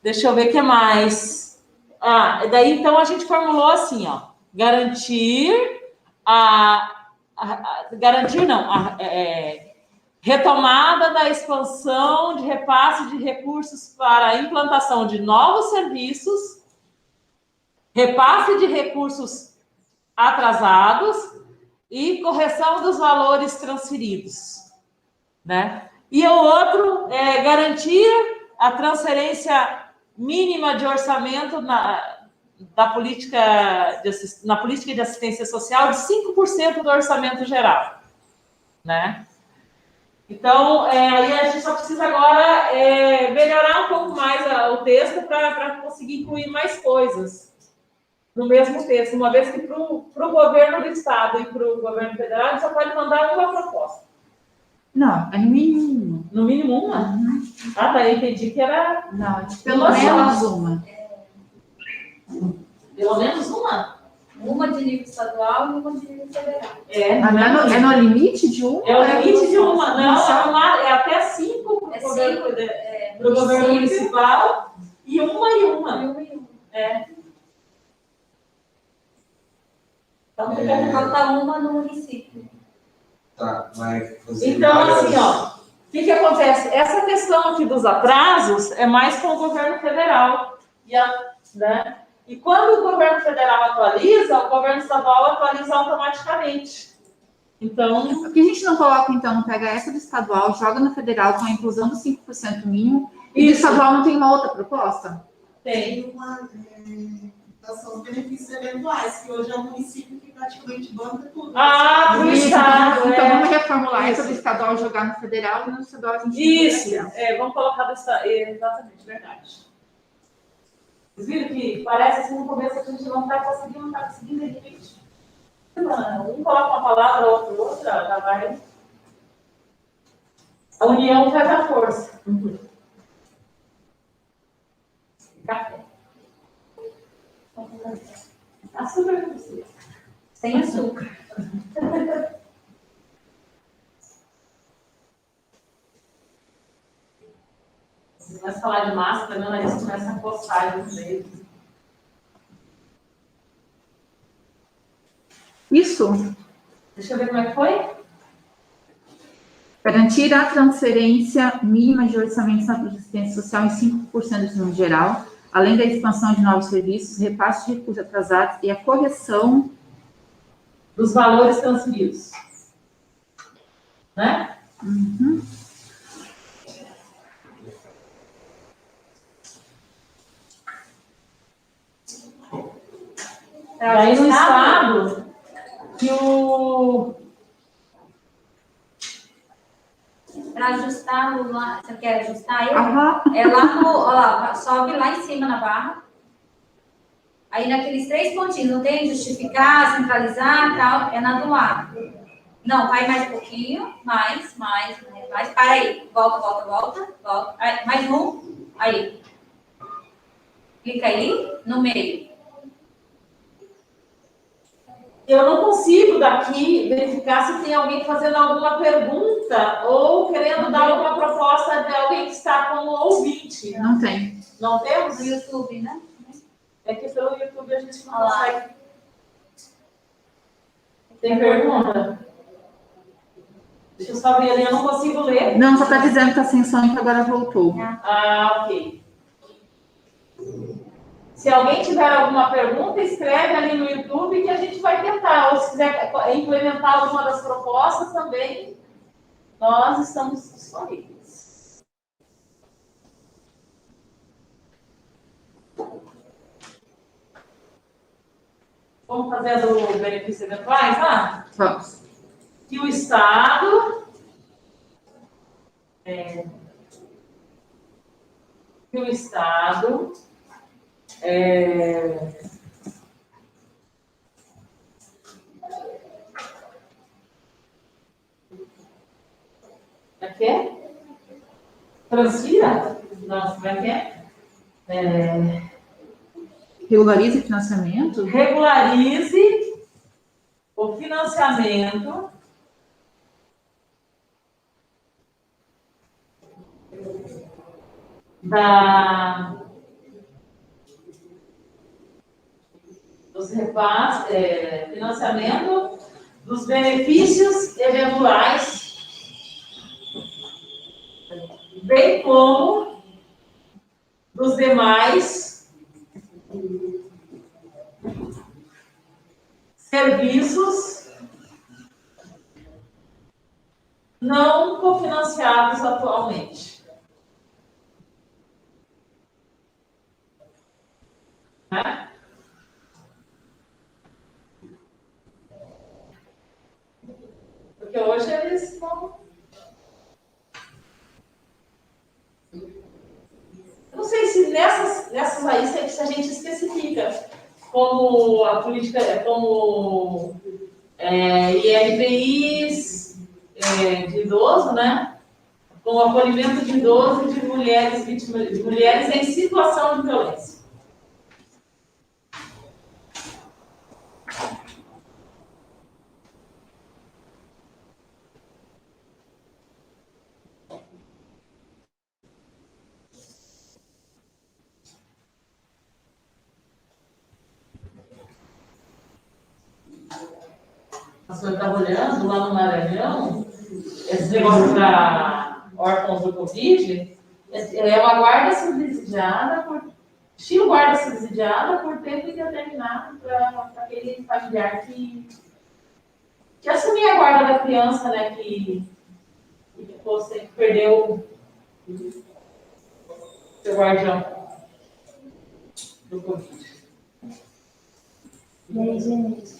Deixa eu ver o que mais. Daí, então, a gente formulou assim, ó. Retomada da expansão de repasse de recursos para a implantação de novos serviços, repasse de recursos atrasados e correção dos valores transferidos, né? E o outro é garantir a transferência mínima de orçamento na política de assistência social de 5% do orçamento geral, né? Então, aí a gente só precisa agora melhorar um pouco mais o texto para conseguir incluir mais coisas no mesmo texto, uma vez que para o governo do Estado e para o governo federal, a gente só pode mandar uma proposta. Não, é no mínimo. No mínimo uma? Uhum. Ah, tá, eu entendi que era... Não, pelo menos uma. Pelo menos uma? Uma de nível estadual e uma de nível federal. É no limite de uma? É o limite de uma. Não, é até 5 para o governo municipal e uma. Então, Falta uma no município. Tá, vai fazer. Então, assim, ó, o que acontece? Essa questão aqui dos atrasos é mais com o governo federal. Né? E quando o governo federal atualiza, o governo estadual atualiza automaticamente. Então. Por que a gente não coloca, então, pega essa do estadual, joga no federal com a inclusão do 5% mínimo, e do estadual não tem uma outra proposta? Tem. Uma são os benefícios eventuais, que hoje é o município que praticamente banca tudo. Ah, pro estado. Então vamos reformular essa do estadual, jogar no federal, e no estadual a gente. Isso, vamos colocar do estado. Exatamente, verdade. Vocês viram que parece assim no começo que a gente não está conseguindo, de repente. Um coloca uma palavra, outro outra, já vai. A união faz a força. Café. Açúcar não precisa. Sem açúcar. Se começa a falar de máscara, meu nariz começa a coçar de jeito. Isso. Deixa eu ver como é que foi. Garantir a transferência mínima de orçamentos na assistência social em 5% no geral, além da expansão de novos serviços, repasse de recursos atrasados e a correção dos valores transferidos. Né? Uhum. Aí no estado que Para ajustar o lá, você quer ajustar eu? Aham. É lá no, ó lá, sobe lá em cima na barra. Aí naqueles 3 pontinhos, não tem justificar, centralizar, tal, é na do lado. Não, vai mais um pouquinho, mais. Para aí, volta. Aí, mais um, aí. Clica aí, no meio. eu não consigo daqui verificar se tem alguém fazendo alguma pergunta ou querendo dar alguma proposta de alguém que está como ouvinte. Não tem. Não temos? No YouTube, né? É que pelo YouTube a gente não consegue. Tem pergunta? Deixa eu só ver ali, eu não consigo ler. Não, só está dizendo que está sem som e que agora voltou. Ah, ok. Se alguém tiver alguma pergunta, escreve ali no YouTube que a gente vai tentar. Ou se quiser implementar alguma das propostas também, nós estamos disponíveis. Vamos fazer a do benefício eventuais lá? Vamos. Que o Estado aqui é? Transfira? Não, como é que é? Regularize financiamento? Regularize o financiamento dos repasses, financiamento dos benefícios eventuais, bem como dos demais serviços não cofinanciados atualmente. Né? Porque hoje eles estão... Eu não sei se nessas aí se a gente especifica como a política, como ILPIs de idoso, né? Com o acolhimento de idoso e de mulheres vítimas, de mulheres em situação de violência. a senhora estava olhando lá no Maranhão, esse negócio para órfãos do Covid, é uma guarda subsidiada, estilo guarda subsidiada por tempo indeterminado para aquele familiar que assumir a guarda da criança, né, que perdeu seu guardião do Covid. E aí, gente?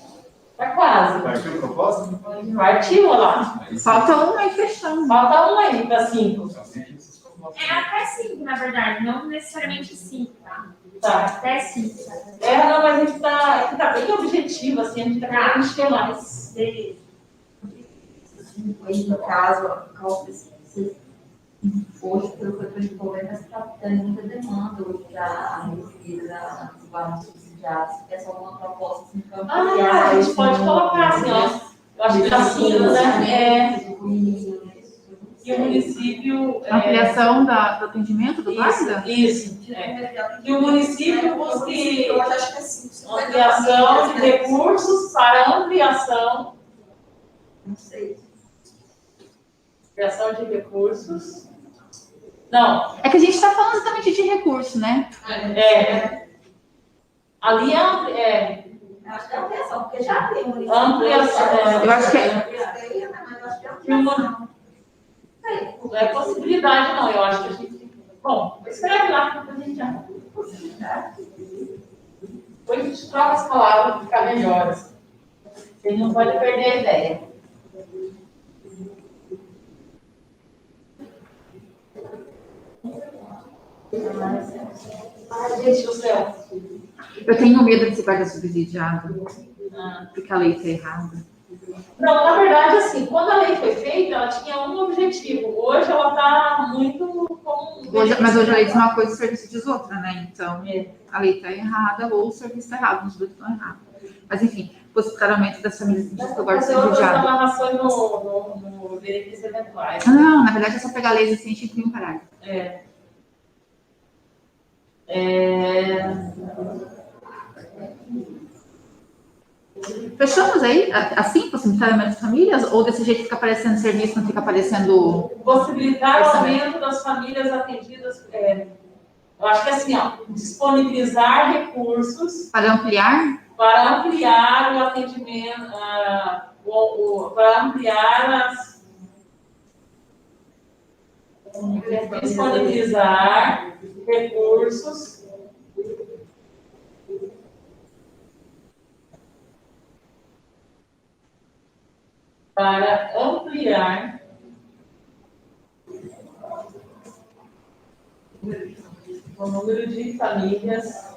Tá quase. Partiu a proposta? Partiu, olha lá. Falta uma e fechamos. Falta um aí para 5. É até 5, na verdade, não necessariamente 5, tá? Tá. Até 5. Não, mas a gente tá bem objetivo, assim, a gente tá querendo esquemar. Beleza. Aí, no caso, hoje, pelo que eu estou desenvolvendo, está tendo muita demanda hoje para receber dos guardas subsidiados. É só uma proposta assim, A gente pode colocar assim, ó. Eu acho que assim, né? E o município. Ampliação do atendimento do guarda? Isso. E o município busque Eu acho que é 5. ampliação de recursos para ampliação. Não sei. Ampliação de recursos. Não. É que a gente está falando exatamente de recurso, né? Ali é Acho que é ampliação, porque já tem município. ampliação. Eu acho que Não é possibilidade, não. Eu acho que a gente. Bom, escreve lá que depois a gente já. Depois a gente troca as palavras para ficar melhores. Ele não pode perder a ideia. Ai, gente do céu. eu tenho medo de ser guarda subsidiado, porque a lei está errada. Não, na verdade, assim, quando a lei foi feita, ela tinha um objetivo. Hoje ela está muito como. Mas hoje a lei diz uma coisa e o serviço diz outra, né? Então, a lei está errada ou o serviço está errado, os dois estão errados. Mas, enfim, possibilitamente das famílias que guarda fazer outras subsidiado. amarrações no benefícios eventuais. Não, na verdade é só pegar a lei assim e incluir um parágrafo. Fechamos aí? Assim, possibilitar aumento de famílias? Ou desse jeito fica aparecendo serviço, não fica aparecendo... Possibilitar o aumento das famílias atendidas. Eu acho que assim, ó, disponibilizar recursos Para ampliar? para ampliar o atendimento, para ampliar disponibilizar recursos para ampliar o número de famílias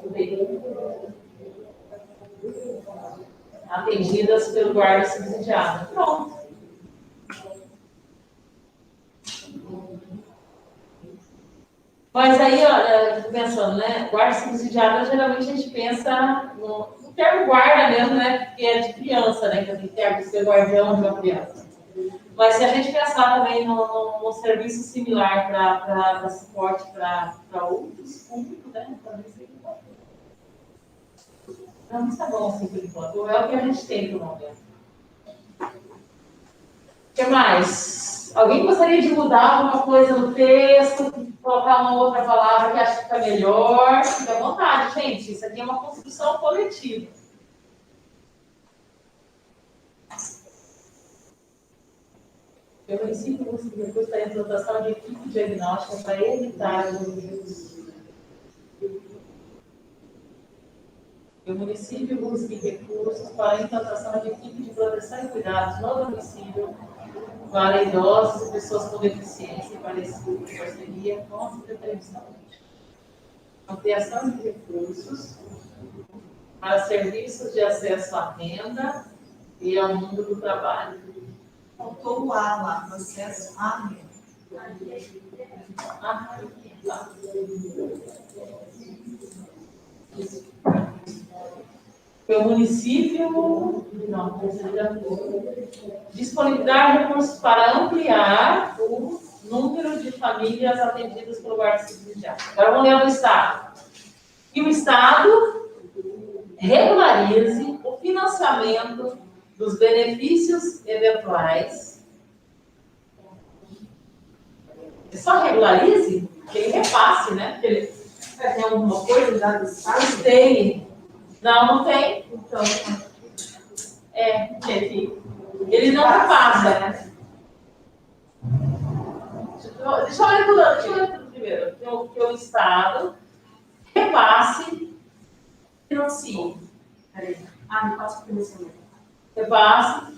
atendidas pelo guarda subsidiado. Pronto. Mas aí, olha, eu tô pensando, né? Guarda subsidiado, geralmente a gente pensa no termo guarda mesmo, né? Porque é de criança, né? Que tem que ser guardião de uma criança. Mas se a gente pensar também no serviço similar para dar suporte para outros públicos, né? Talvez seja bom. Não, está bom assim por enquanto. É o que a gente tem no momento. O que mais? Alguém gostaria de mudar alguma coisa no texto? Colocar uma outra palavra que acha que fica melhor? Fique à vontade, gente. Isso aqui é uma construção coletiva. O município busca recursos para a implantação de equipe diagnóstica para evitar os O município busca recursos para a implantação de equipe de proteção e cuidados no domicílio para idosos e pessoas com deficiência e para esse grupo de parceria com a Secretaria de Saúde. Ampliação de recursos para serviços de acesso à renda e ao mundo do trabalho. Faltou o A lá, processo A. Tá. O município não disponibilizar recursos para ampliar o número de famílias atendidas pelo guarda subsidiado. Agora vamos ler o Estado. Que o Estado regularize o financiamento dos benefícios eventuais. Só regularize, que ele repasse, né? Porque ele Tem alguma coisa já do Estado? tem. Não tem. Então, ele não repassa, né? Deixa eu ler tudo primeiro. Que o Estado repasse, financie. Repasse financiamento. Repasse.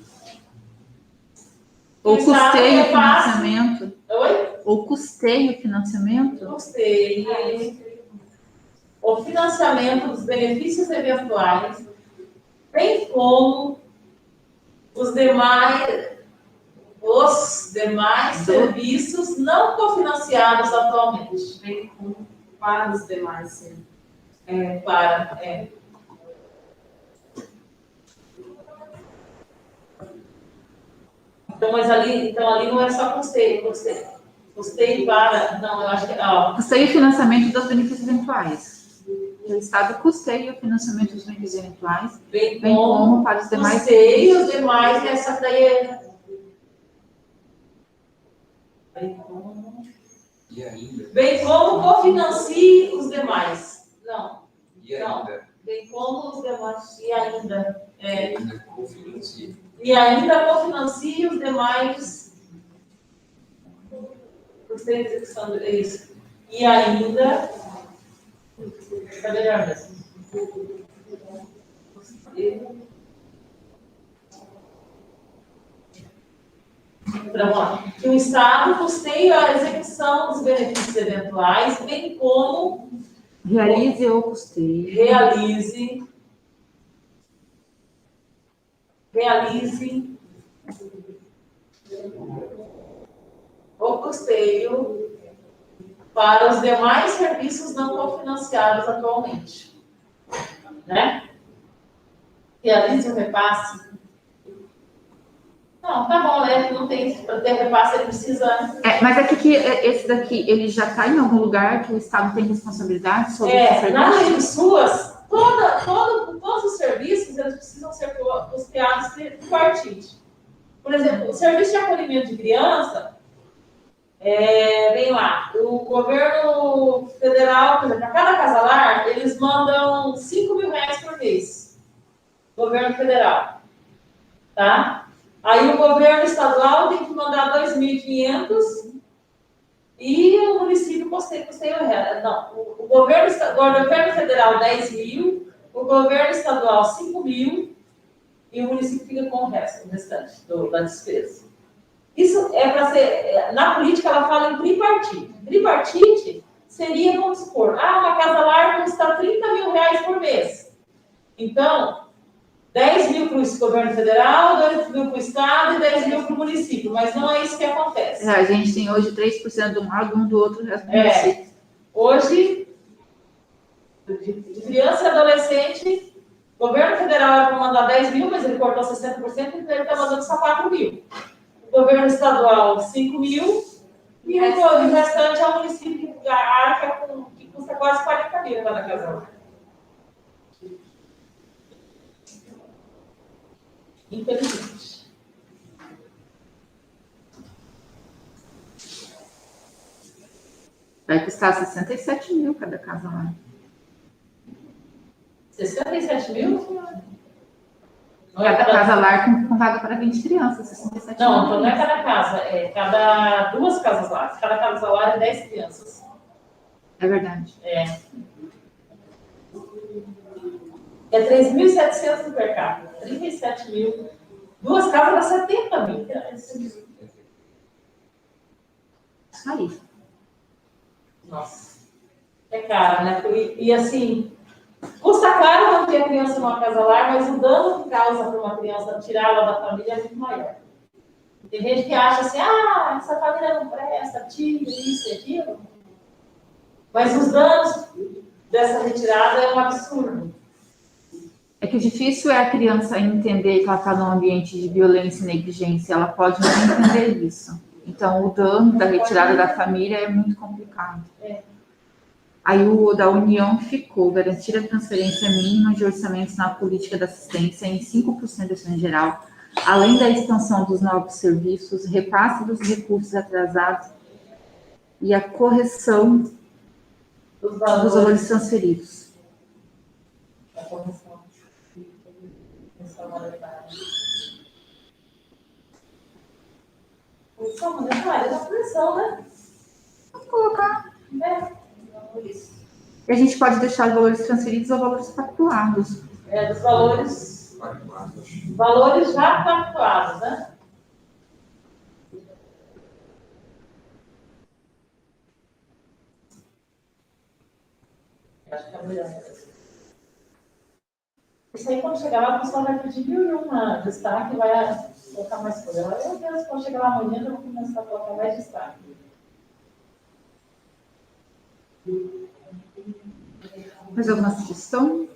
Ou O Estado custeio o repasse. financiamento. Oi? Ou custeio o financiamento. Custeio. O financiamento dos benefícios eventuais, bem como os demais serviços não cofinanciados atualmente. Bem como para os demais, sim. Então, ali não é só custeio para. Não, eu acho que. Custeio o financiamento dos benefícios eventuais. O Estado custeia o financiamento dos benefícios eventuais, Bem bem como para os demais custeio os demais, essa daí é. Bem como cofinancie os demais. Não. E ainda. Bem como os demais. E ainda. Cofinancie. E ainda cofinancie os demais. Gostei da execução isso. E ainda. Está melhor mesmo. Vamos lá. Que o Estado custeie a execução dos benefícios eventuais, bem como realize ou custeie. Realize o custeio para os demais serviços não cofinanciados atualmente. Né? Realize o repasse. Não, tá bom, né? Não tem, para ter repasse, ele precisa. Mas é que esse daqui, ele já está em algum lugar que o Estado tem responsabilidade sobre esse serviço? Na lei de SUAS, todos os serviços, eles precisam ser custeados por partite. Por exemplo, o serviço de acolhimento de criança, vem lá, o governo federal, por exemplo, a cada casalar, eles mandam R$5.000 por mês. Governo federal. Tá? Aí o governo estadual tem que mandar 2.500 e o município custeia o resto. Não, o governo federal 10.000, o governo estadual 5.000 e o município fica com o resto, o restante da despesa. Isso é para ser. Na política ela fala em tripartite. Tripartite seria, vamos supor, uma casa lar custa R$30.000 por mês. Então, 10.000 para o governo federal, 2.000 para o estado e 10.000 para o município, mas não é isso que acontece. A gente tem hoje 3% de um lado, 1% do outro, o resto do município. Hoje, de criança e adolescente, o governo federal era para mandar 10.000, mas ele cortou 60%, então ele está mandando só 4.000. O governo estadual, 5.000, e o restante é o município que arca que custa quase 40.000 cada casal. Infelizmente. Vai custar 67.000 cada casa lá. 67.000? Cada casa lá com vaga para 20 crianças, 67 Não, mil. então não é cada casa, é cada 2 casas lá. Cada casa lá é 10 crianças. É verdade. É 3.700 per capita, 37.000. 2 casas dá 70.000. Isso aí. Nossa. É caro, né? E assim, custa caro manter a criança numa casa lar, mas o dano que causa para uma criança tirá-la da família é muito maior. Tem gente que acha assim, essa família não presta, tira isso e aquilo. Mas os danos dessa retirada é um absurdo. É que o difícil é a criança entender que ela está num ambiente de violência e negligência. Ela pode não entender isso. Então, o dano da retirada da família é muito complicado. Aí o da União ficou garantir a transferência mínima de orçamentos na política da assistência em 5% do orçamento geral, além da expansão dos novos serviços, repasse dos recursos atrasados e a correção dos valores transferidos. A correção monetária. Correção monetária é uma correção, né? Vamos colocar. Isso. E a gente pode deixar os valores transferidos ou valores pactuados. Dos valores já pactuados, né? Acho que é melhor. Isso aí, quando chegar lá, o pessoal vai pedir 1001 destaque e vai colocar mais coisa. Eu penso que quando chegar lá amanhã, eu vou começar a colocar mais destaque. Mais alguma sugestão?